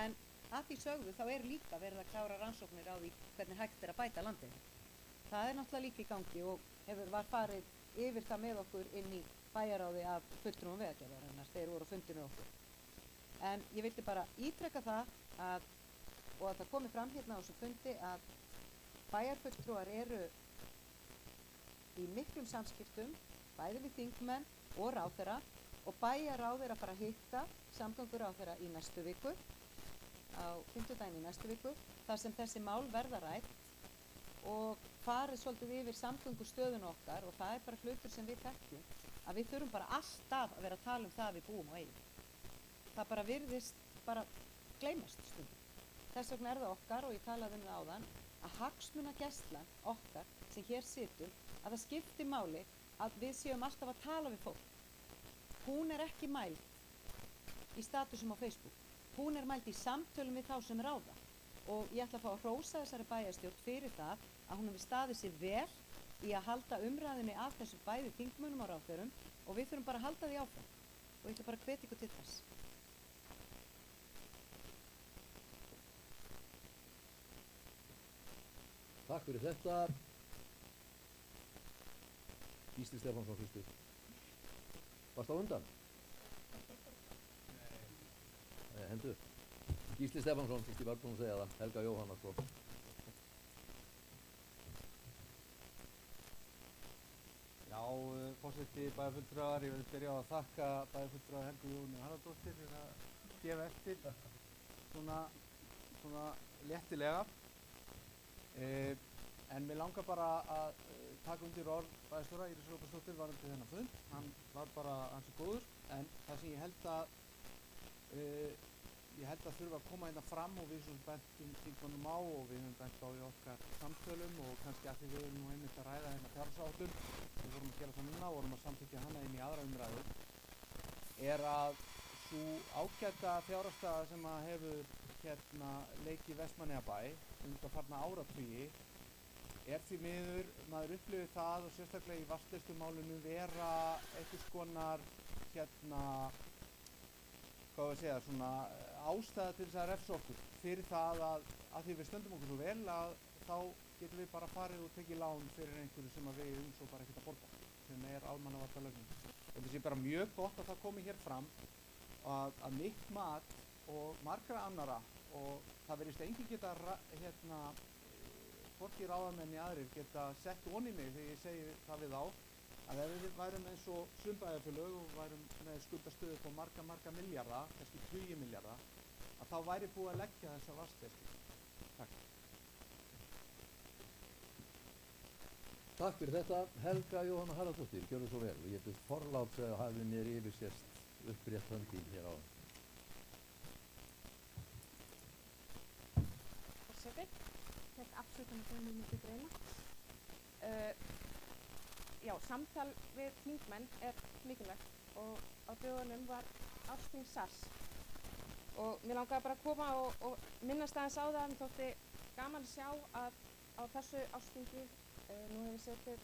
En að því sögðu þá er líka verið að klára rannsóknir á því hvernig hægt er að bæta landið. Það er náttúrulega líka í gangi og var farið yfir það með okkur inn í bæjaráði af fulltrúum Vegagerðarinnar, þeir voru á fundinu okkur. En ég vildi bara ítreka það og að það komi fram hérna á þessum fundi að bæjarfulltrúar eru í miklum samskiptum, bæði við þingmenn og ráðherra, og bæjarráð er að fara að hitta samgönguráðherra í næstu viku, á fimmtudaginn í næstu viku, þar sem þessi mál verða rædd og farið svolítið yfir samgöngustöðun okkar, og það er bara hlutur sem við þekkjum, að við þurfum bara alltaf að vera að tala um það að við búum á eyju. Það bara virðist bara gleymast stundum. Þess vegna er það okkar, og ég talaði um það áðan, að hagsmunagæslan okkar sem hér situm, að það skipti máli að við séum alltaf að tala við fólk. Hún er ekki mæld í statusum á Facebook. Hún er mæld í samtölum við þá sem ráða. Og ég ætla að fá að hrósa þessari bæjarstjórn fyrir það að hún hefur staðið sig vel í að halda umræðinni af þessum bæði þingmönnum og ráðherrum, og við þurfum bara að halda því áfram. Og ég ætla bara að hvetja ykkur til þess. Takk fyrir þetta. Gísli Stefánsson fyrstur. Varst á undan? Nei. Hendur. Gísli Stefánsson, fyrst ég var búinn að segja það. Helga Jóhanna, sko. Já, forseti bæjarfulltrúar, ég vil byrja á að þakka bæjarfulltrúar Helgu Jóhannu Harðardóttur fyrir að gefa eftir svona léttilega. En mér langar bara að taka undir orð bæjarstjóra Íris Róbersdóttur varðandi þennan fund. Hann var bara ansi góður, en það sem ég held að þurfa að koma hérna fram, og við sem bentum þingmönnum á og við höfum bent á í okkar samtölum, og kannski að því við erum nú einmitt að ræða hérna fjárhagsáætlun, við vorum að gera það núna, vorum að samþykkja hana inn í aðra umræðu, er að sú ágæta fjárhagsstaða sem að hefur hérna leikið Vestmannaeyjabæ undanfarna áratugi er því miður, maður upplifir það, og sérstaklega í vatnsleysumálinu, vera einhvers konar hvað við segja, svona ástæða til þess að refsa okkur fyrir það að því við stöndum okkur svo vel, að þá getum við bara farið og tekið lán fyrir einhverju sem að við svo bara ekkert að borga, sem er almannavarnalögin. Og þessi er bara mjög gott að það komi hér fram að mitt mat og margra annara, og það verðist enginn geta hvorki ráðamenn í aðrir geta sett onni mig þegar ég segi það við á, að ef við værum eins og sumbæjarfélög og værum með skuldastöðu på marga milljarða, kannski 20 milljarða, að þá væri búið að leggja þessa vatnsleiðslu. Takk. Takk fyrir þetta. Helga Jóhanna Harðardóttir, gjörðu svo vel, og ég byrst forláts að hafi mér yfirsést upprétt höndin hér á. Forseti, tek afsökun að það myndi greina. Já, samtal við þingmenn er mikilvægt, og á dögunum var ársþing SARS, og mér langaði bara að koma og minnast aðeins á það, en þótti gaman að sjá að á þessu ársþingi, nú hefur setið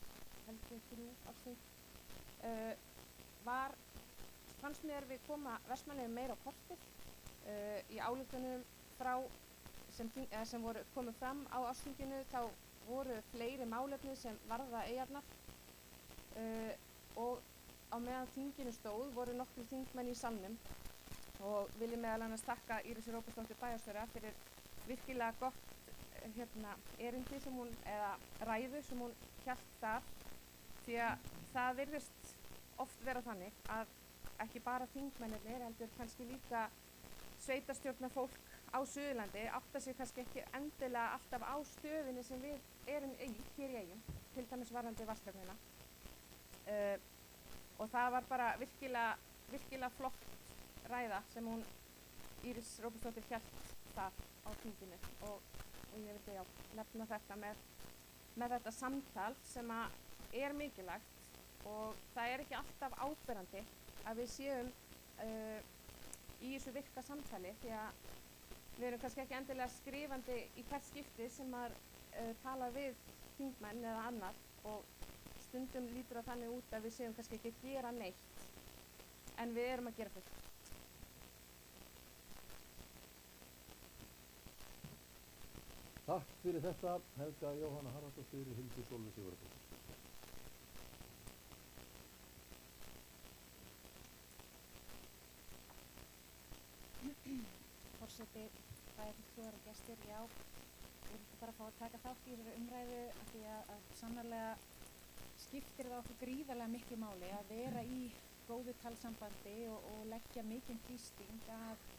heldur 3 ársþing, fannst mér við koma Vestmannaeyjum meira á kortið í ályktunum sem komið fram á ársþinginu. Þá voru fleiri málefni sem varða eyjarnar, og á meðan þinginu stóð voru nokkrir þingmenn í salnum og vil ég meðal annars þakka Írisi Róbertsdóttur bæjarstjóra fyrir virkilega gott erindi sem hún, eða ræðu sem hún hélt þar, því að það virðist oft vera þannig að ekki bara þingmennirnir heldur kannski líka sveitarstjórnarfólk á Suðurlandi átta sig kannski ekki endilega alltaf á stöðinni sem við erum í hér í Eyjum, til dæmis varðandi vatnskrafnina. Og það var bara virkilega flott ræða sem hún Íris Róbertsdóttir hélt þar á þinginu og ég vildi nefna þetta með þetta samtal sem að er mikilvægt og það er ekki alltaf áberandi að við séum í þessu virka samtali, því að við erum kannski ekki endilega skrifandi í hvert skipti sem maður tala við þingmenn eða annar og stundum lítur það þannig út að við séum kannski ekki að gera neitt en við erum að gera fullt. Takk fyrir þetta, Helga Jóhanna Harðardóttir, Hildur Sólveig Sigurðardóttir. Forseti, bæjarfulltrúar og gestir, já, ég vildi bara fá að taka þátt í þessari umræðu af því að sannarlega skiptir það okkur gríðarlega miklu máli að vera í góðu talsambandi og leggja mikinn þrýsting af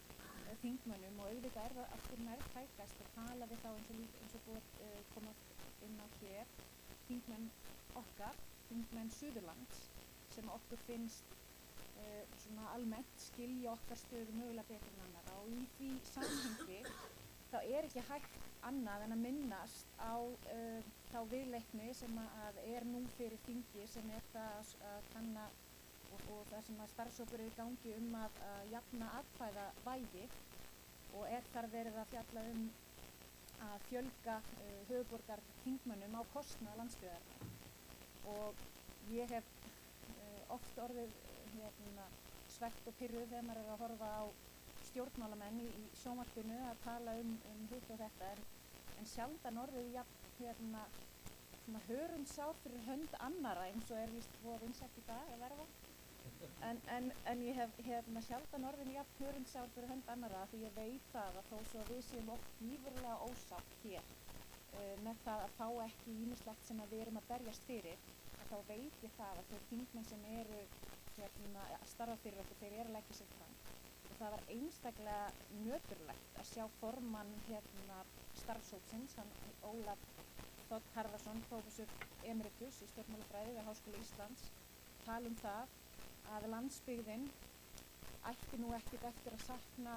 þingmönnum og auðvitað er það aftur nærtækast að tala við þá eins og búið koma inn á hér, þingmenn okkar, þingmenn Suðurlands sem okkur finnst svona almennt skilja okkar stöðu mögulega betur en annarra og í því samhengi þá er ekki hægt annað en að minnast á þá viðleitni sem að er nú fyrir þingi sem er það að kanna og það sem að starfshópur er í gangi að jafna atkvæðavægi og er þar verið að fjalla að fjölga höfuðborgarþingmönnum á kostnað landsbyggðarinnar og ég hef oft orðið svekkt og pirruð þegar maður er að horfa á stjórnmálamenn í sjónvarpinu að tala hitt og þetta en sjaldan orðið svona hörundsár fyrir hönd annarra eins og er víst búið að vinsælt í dag að verða en ég hef sjaldan orðin jafn hörundsár fyrir hönd annarra því ég veit það að þó svo að við séum oft gífurlega ósátt hér með það að fá ekki ýmislegt sem að við erum að berjast fyrir að þá veit ég það að þeir þingmenn sem eru að starfa fyrir okkur, þeir eru að leggja sig fram og það var einstaklega nöturlegt að sjá formann starfshópsins, hann Ólaf Þ. Harðarson, prófessor emeritus í stjórnmálafræði við Háskóla Íslands, tala það að landsbyggðin ætti nú ekkert eftir að sakna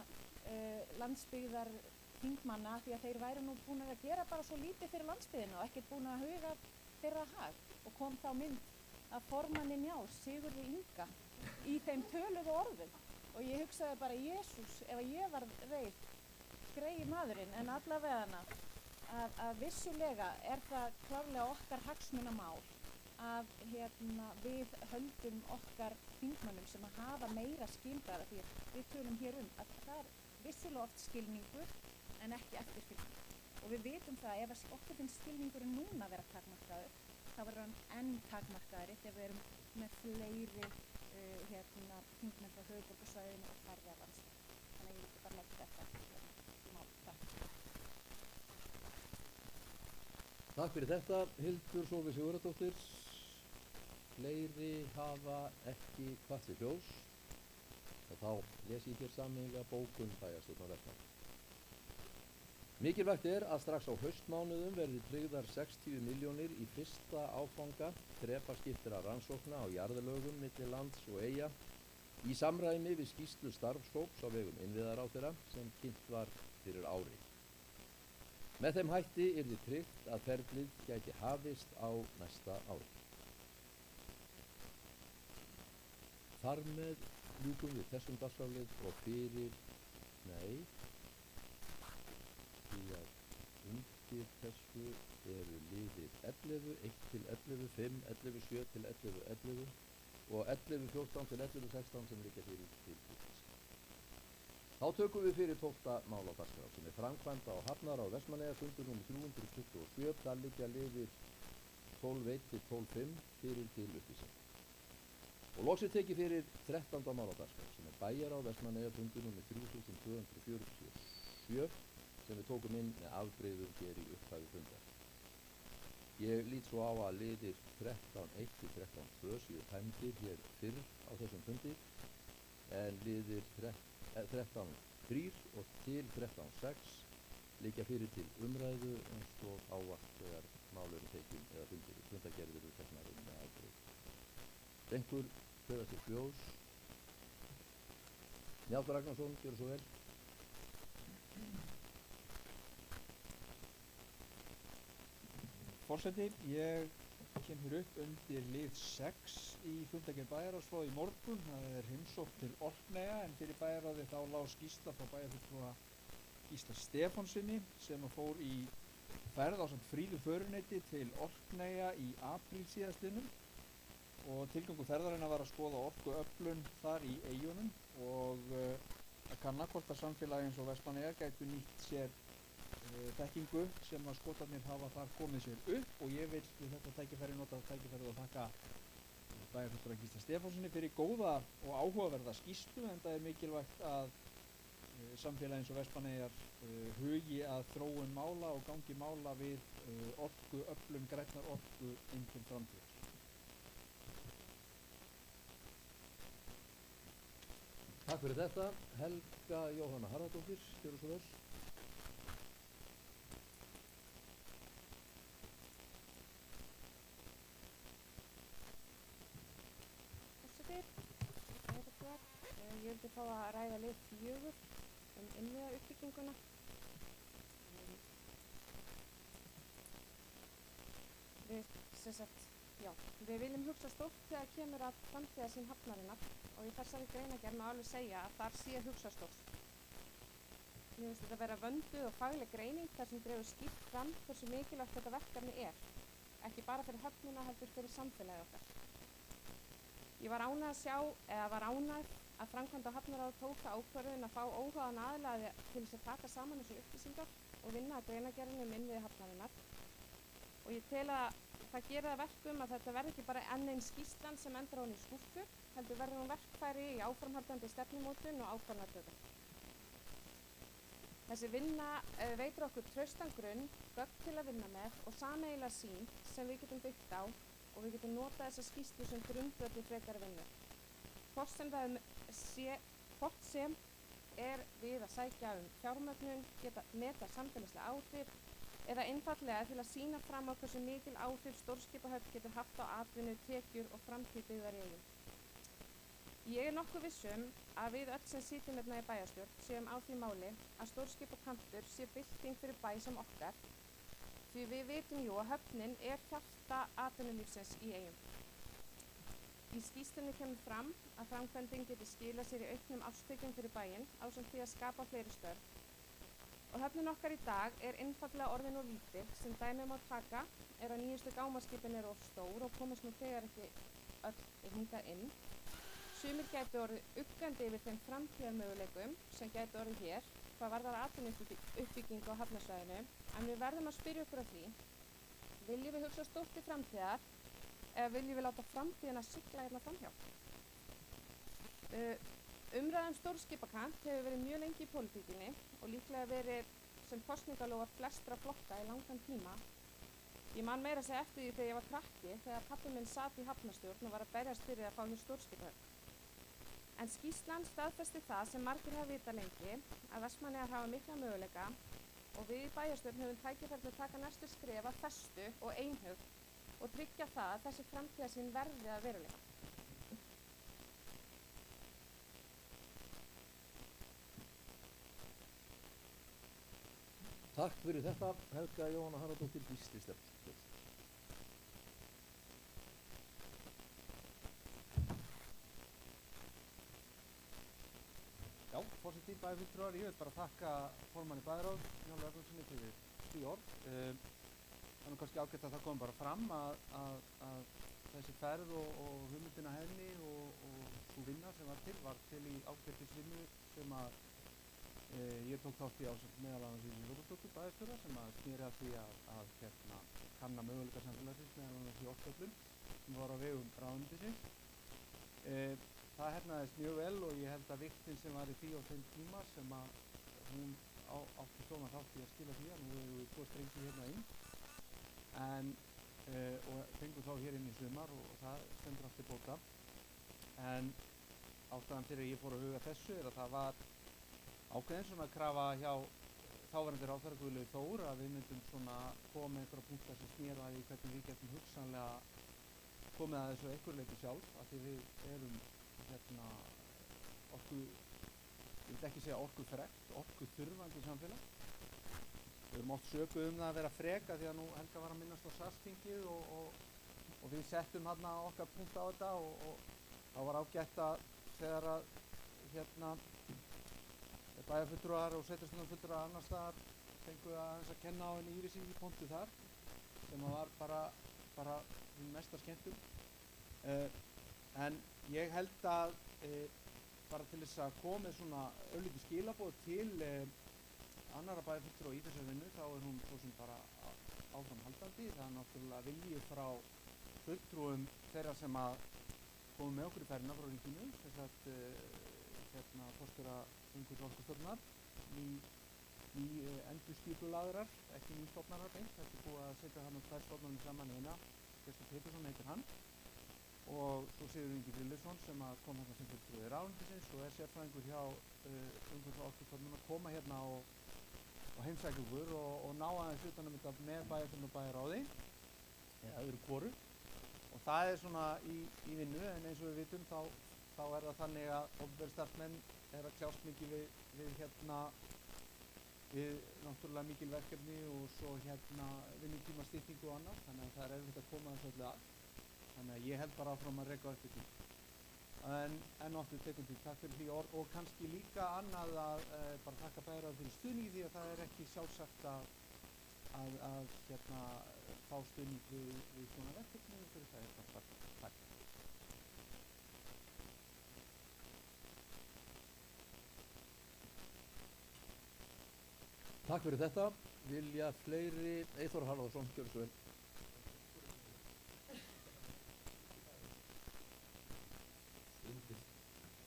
landsbyggðar þingmanna því að þeir væru nú búin að gera bara svo lítið fyrir landsbyggðina og ekkert búin að huga þeirra hag og kom þá mynd af formanni Njás, Sigurði Inga, í þeim töluðu orðum og ég hugsaði bara, Jesús, ef ég var reið, greið maðurinn, en allavega að vissulega er það klárlega okkar hagsmunamál að við höldum okkar þingmönnum sem að hafa meira skilgræða því við tölum hér að það er vissulega oft skilningur en ekki eftirfylgning og við vitum það ef okkur finnst skilningurinn núna vera takmarkaður þá verður hann enn takmarkaðri þegar við erum með fleiri þingmenn frá höfuðborgarsvæðinu og færri af landsbyggðinni. Þannig að ég vildi bara leggja þetta mál. Takk fyrir þetta, Hildur Sólveig Sigurðardóttir. Fleiri hafa ekki kvatt við hljóðs og þá les ég hér sameiginlega bókun bæjarstjórnarverkefna. Mikilvægt er að strax á haustmánuðum verði tryggðar 60 milljónir í fyrsta áfanga þrepaskiptra rannsókna á jarðalögum milli lands og eyja í samræmi við skýrslu starfshóps á vegum innviðaráðherra sem kynnt var fyrir ári. Með þeim hætti yrði tryggt að ferlið gæti hafist á næsta ári. Þar með ljúkum við þessum dagskrárlið og því að undir þessu eru liðir 11, 1-11, 5, 11, 7-11, 11 og 11, 14 til 11, 16 sem liggja fyrir til útvísk. Þá tökum við fyrir 12. mál á dagskrá sem er framkvæmd á Hafnar á Vestmannaeyjafundur nr. 327, þar liggja liðir 12.1 til 12.5 fyrir til upplýsingar. Og loks er tekið fyrir 13. mál á dagskrá sem er bæjarráð Vestmannaeyjafundur númer 3247 sem við tókum inn með afbrigðum hér í upphafi fundar. Ég lít svo á að liðir 13.1 til 13.2 séu tæmdir hér fyrr á þessum fundi en liðir 13.3 og til 13.6 liggja fyrir til umræðu eins og ávallt þegar mál eru tekin eða fundagerðir eru teknar með afbrigð. Einhver bjóða til hljóðs. Njáll Ragnarsson, gjörðu svo vel. Forseti, ég kem hér upp undir lið 6 í fundagerð bæjarráðs frá í morgun. Það er heimsókn til Orkneyja en fyrir bæjarráði þá lá skýrsla frá bæjarfulltrúa Gísla Stefánsinni sem fór í ferð ásamt Fríðu föruneyti til Orkneyja í apríl síðastliðnum og tilgangur ferðarinnar var að skoða orkuöflun þar í eyjunum og að kanna hvort að samfélagi eins og Vestmannaeyjar gætu nýtt sér þekkingu sem að Skotarnir hafa þar komið sér upp og ég vil við þetta tækifæri nota tækifærið að þakka bæjarfulltrúa Gísla Stefánsinni fyrir góða og áhugaverða skýrslu en það er mikilvægt að samfélagi eins og Vestmannaeyjar hugi að þróun mála og gangi mála við orkuöflun, grænnar orku inn til framtíðar. Takk fyrir þetta. Helga Jóhanna Harðardóttir, gjörðu svo vel. Ég vildi fá að ræða lið 4 innviðauppbygginguna. Við viljum hugsa stórt þegar kemur að framtíðarsýn hafnarinnar og í þessari greinargerð má alveg segja að þar sé hugsa stórt. Mér finnst þetta vera vönduð og fagleg greining þar sem dregur skýrt fram hversu mikilvægt þetta verkefni er, ekki bara fyrir höfnina heldur fyrir samfélagið okkar. Ég var ánægð að framkvæmda og hafnaráð tóka ákvörðun að fá óháðan aðila til þess að taka saman þessu upplýsingar og vinna að greinargerðinni innviði hafnarinnar. Og ég tel að það gera það verkum að þetta verði ekki bara enn einn skýrslan sem endar ofan í skúffu, heldur verður hún verkfæri í áframhaldandi stefnumótun og ákvarðanatöku. Þessi vinna veitir okkur traustan grunn, gögn til að vinna með og sameiginlega sýn sem við getum byggt á og við getum notað þessa skýrslu sem grundvöll í frekari vinnu. Hvort sem er við að sækja fjármögnun, geta meta samfélagslega áhrif eða einfaldlega til að sýna fram á hversu mikil áhrif stórskipahöfn getur haft á atvinnu, tekjur og framtíð byggðar í eyjum. Ég er nokkuð viss að við öll sem sitjum hérna í bæjarstjórn séum á því máli að stórskipakantur sé bylting fyrir bæ sem okkar því við vitum jú að höfnin er hjarta atvinnulífsins í eyjum. Í skýrslunni kemur fram að framkvæmdin geti skilað sér í auknum árstekjum fyrir bæinn ásamt því að skapa fleiri störf. Og höfnin okkar í dag er einfaldlega orðin of lítil sem dæmi má taka er að nýjustu gámaskipin eru of stór og komast nú þegar ekki öll hingað inn. Sumir gætu orðið uggandi yfir þeim framtíðarmöguleikum sem gætu orðið hér hvað varðar atvinnuuppbyggingu á hafnarsvæðinu en við verðum að spyrja okkur að því viljum við hugsa stórt til framtíðar eða viljum við láta framtíðina sigla hérna framhjá. Umræðan stórskipakant hefur verið mjög lengi í pólitíkinni og líklega verið sem kosningalófar flestra flokka í langan tíma. Ég man meira að segja eftir því þegar ég var krakki þegar pabbi minn sat í hafnarstjórn og var að berjast fyrir að fá hér stórskipahöfn. En skýrslan staðfesti það sem margir hafa vitað lengi að Vestmannaeyjar hafa mikla möguleika og við í bæjarstjórn höfum tækifæri til að taka næstu skref af festu og einhug og tryggja það að þessi framtíðarsýn verði að veruleika. Takk fyrir þetta, Helga Jóhanna Harðardóttir, Gísli Stefánsson. Já, forseti bæjarfulltrúar, ég vil bara þakka formanni bæjarráðs, Njáli Ragnarssyni fyrir því orð. Það er kannski ágætt að það kom bara fram að þessi ferð og hugmyndina henni og sú vinna sem var til í ágættisvinnu sem að ég tók þátt í ásamt meðal annars í Róbersdóttur bæjarstjóra sem að snýri að því að kanna möguleika samfélagsins meðal annars í orkuöflun sem var á vegum ráðuneytisins. Það hefnaðist mjög vel og ég held að vigtin sem var í því á þeim tíma sem að hún átti stóran þátt í að skila því að nú hefur við 2 strengi hérna inn og fengum þá hér inn í sumar og það stendur allt til bóta. En ástæðan fyrir að ég fór að huga þessu er að það var ákveðin svona krafa hjá þáverandi ráðherra Guðlaugi Þór að við myndum svona koma með einhverja punkta sem snéru að því hvernig við getum hugsanlega komið að þessu einhverju leyti sjálf af því við erum ég vil ekki segja orku þurfandi samfélag. Við erum oft sökuð það að vera freka því að nú Helga var að minnast á SAS-þingið og við settum hérna okkar punkt á þetta og þá var ágætt að þegar að bæjarfulltrúar og sveitarstjórnarfulltrúar annars staðar fengu aðeins að kenna á henni Írisi í pontu þar sem var bara mesta skemmtun. En ég held að bara til þess að koma með svona örlítið skilaboð til annarra bæjarfulltrúa í þessari vinnu þá er hún svo sem bara áframhaldandi. Það er náttúrulega vilji frá fulltrúum þeirra sem að komu með okkur í ferðina frá ríkinu, þess að forstjóra Umhverfis- í endurskipulagðrar, ekki nýstofnarar beint. Þetta er búið að setja hann 2 stofnanir saman í eina, Gestur Pétursson heitir hann og svo Sigurður Ingi Friðleifsson sem að kom hérna sem fulltrúi ráðuneytisins og er sérfræðingur hjá Umhverfis- og orkustofnun að koma hérna og heimsækja okkur og ná aðeins utan um þetta með bæjarstjórn og bæjarráði eða öðru hvoru og það er svona í vinnu en eins og við vitum þá er það þannig að opinberir starfsmenn er að kljást mikið við náttúrulega mikil verkefni og svo vinnutímastyttingu og annað, þannig að það er erfitt að koma þessu öllu að. Þannig að ég held bara áfram að reka eftir því. En áttu tekum til takk fyrir því og kannski líka annað að bara þakka bæjarráði fyrir stuðning því að það er ekki sjálfsagt að fá stuðning við svona verkefni og fyrir það er bara takk. Takk fyrir þetta. Vilja fleiri, Eyþór Harðarsson, gjörðu svo vel.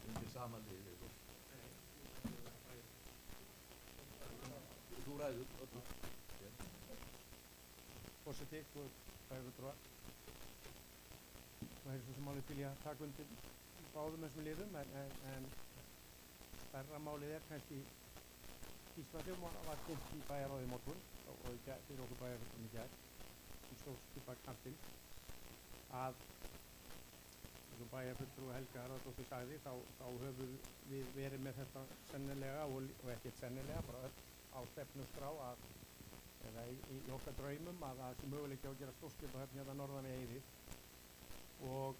Undir samanliðið, Eyþór. Þú ræður, öllu. Forseti, þú bæjarfulltrúar. Það er svo sem málið vilja taka undir báðum þessum liðum en stærra málið er kannski skýrsla sem var kynnt í bæjarráði í morgun og fyrir okkur bæjarfulltrúum í gær í stórskipakantinn að eins og bæjarfulltrúi Helga Harðardóttir sagði þá höfum við verið með þetta sennilega og ekkert sennilega bara öll á stefnuskrá eða í okkar draumum að það sé möguleiki á að gera stórskipahöfn hérna norðan við Eyði og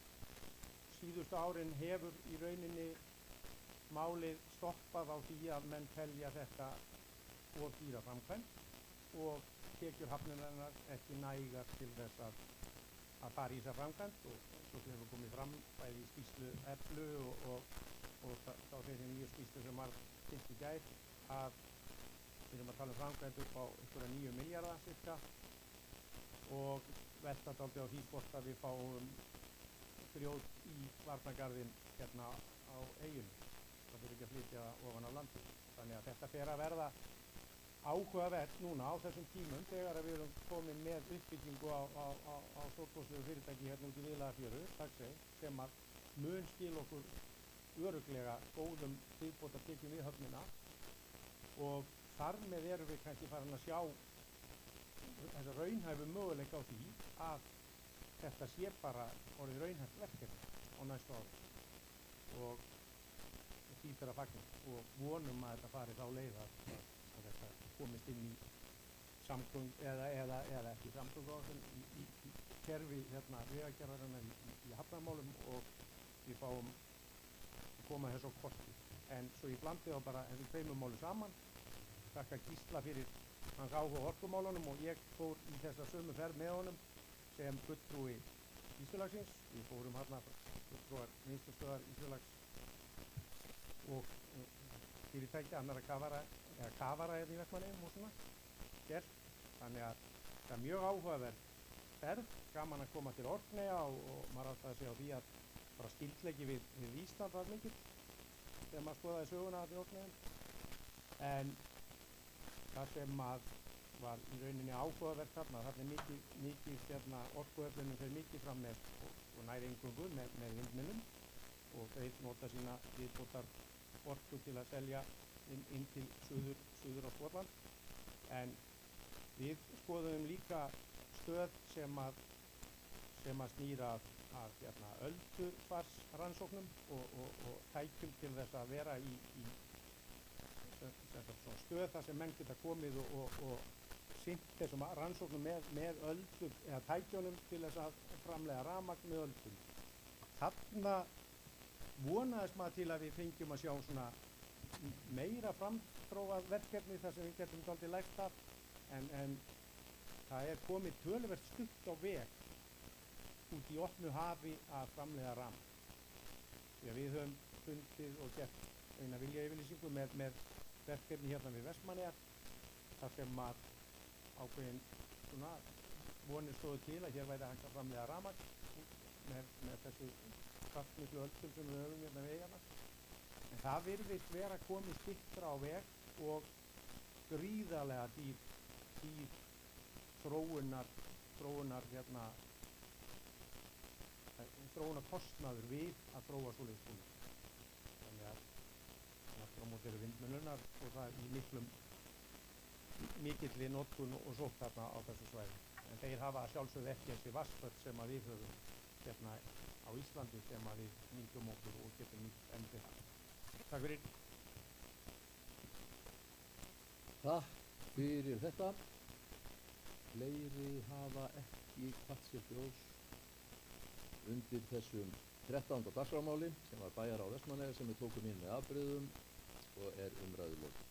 síðustu árin hefur í rauninni málið stoppað á því að menn telja þetta of dýra framkvæmd og tekjur hafnarinnar ekki nægar til þess að fara í þessa framkvæmd og svo sem hefur komið fram bæði í skýrslu Eflu og þá þeirri nýju skýrslu sem var kynnt í gær að við erum að tala um framkvæmd upp á einhverja 9 milljarða cirka og velta dálítið á því hvort að við fáum grjót í varnargarðinn hérna á eyjunni. Það fyrir ekki að flytja ofan á landi. Þannig að þetta fer að verða áhugavert núna á þessum tímum þegar við erum komin með uppbyggingu á stórkostlegu fyrirtæki hérna út í Viðlagafjöru, Taxey, sem að mun skil okkur örugglega góðum viðbótartekjum við höfnina og þar með erum við kannski farin að sjá þessa raunhæfu möguleika á því að þetta sé bara orðið raunhæft verkefni á næstu ári og því fyrir að fagna og vonum að þetta fari þá leið að þetta komist inn í samgöng eða ekki samgönguáætlun í kerfi vegagerðarinnar í hafnarmálum og við fáum að koma þess á korti. En svo ég blandi þá bara þessum tveimur málum saman, þakka Gísla fyrir hans áhuga á orkumálunum og ég fór í þessa sömu ferð með honum sem fulltrúi Ísfélagsins. Við fórum hérna fulltrúar Vinnslustöðvar Ísfélags og fyrirtæki annarra kafara hérna í Vestmannaeyjum og svona gert. Þannig að það er mjög áhugaverð ferð, gaman að koma til Orkneyja og maður átti að segja á því að bara skildleiki við Ísland var mikill þegar maður skoðaði söguna þarna í Orkneyjum. En það sem að var í rauninni áhugavert þarna er mikið orkuöflunum fer mikið fram með og nær eingöngu með vindmyllum og þeir nota sína viðbótar orku til að selja inn til suður á Skotland. En við skoðum líka stöð sem að snýr að öldufarsrannsóknum og tækjum til þess að vera í stöð þar sem menn geta komið og sinnt þessum rannsóknum með öldum eða tækjónum til þess að framleiða rafmagn með öldum. Þarna vonaðist maður til að við fengjum að sjá svona meira framþróað verkefni þar sem við getum dálítið lært af, en það er komið töluvert stutt á veg út í opnu hafi að framleiða rafmagn. Því að við höfum fundið og gert eina viljayfirlýsingu með verkefni hérna við Vestmannaeyjar þar sem að ákveðin svona vonir stóðu til að hér væri hægt að framleiða rafmagn með þessu kraftmiklu öldum sem við höfum hérna við eyjarnar. En það virðist vera komið styttra á veg og gríðarlega dýr þróunarkostnaður við að þróa svoleiðis búnað. Þannig að aftur á móti eru vindmyllunar og það er í mikilli notkun og sókn þarna á þessu svæði. En þeir hafa sjálfsögðu ekki þessi vatnsföll sem að við höfum hérna á Íslandi sem að við nýtum okkur og getum nýtt enn betur. Takk fyrir. Takk fyrir þetta. Fleiri hafa ekki kvatt sér til orðs undir þessum 13. dagskrármáli sem var bæjarráð Vestmannaeyja sem við tókum inn með afbrigðum og er umræðulokið.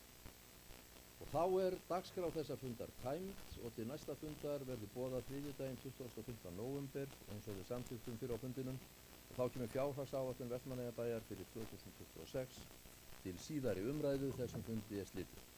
Og þá er dagskrá þessa fundar tæmd og til næsta fundar verður boðað þriðjudaginn 25. nóvember eins og við samþykktum fyrir á fundinum og þá kemur fjárhagsáætlun Vestmannaeyjabæjar fyrir 2026 til síðari umræðu þessum fundi er slitið.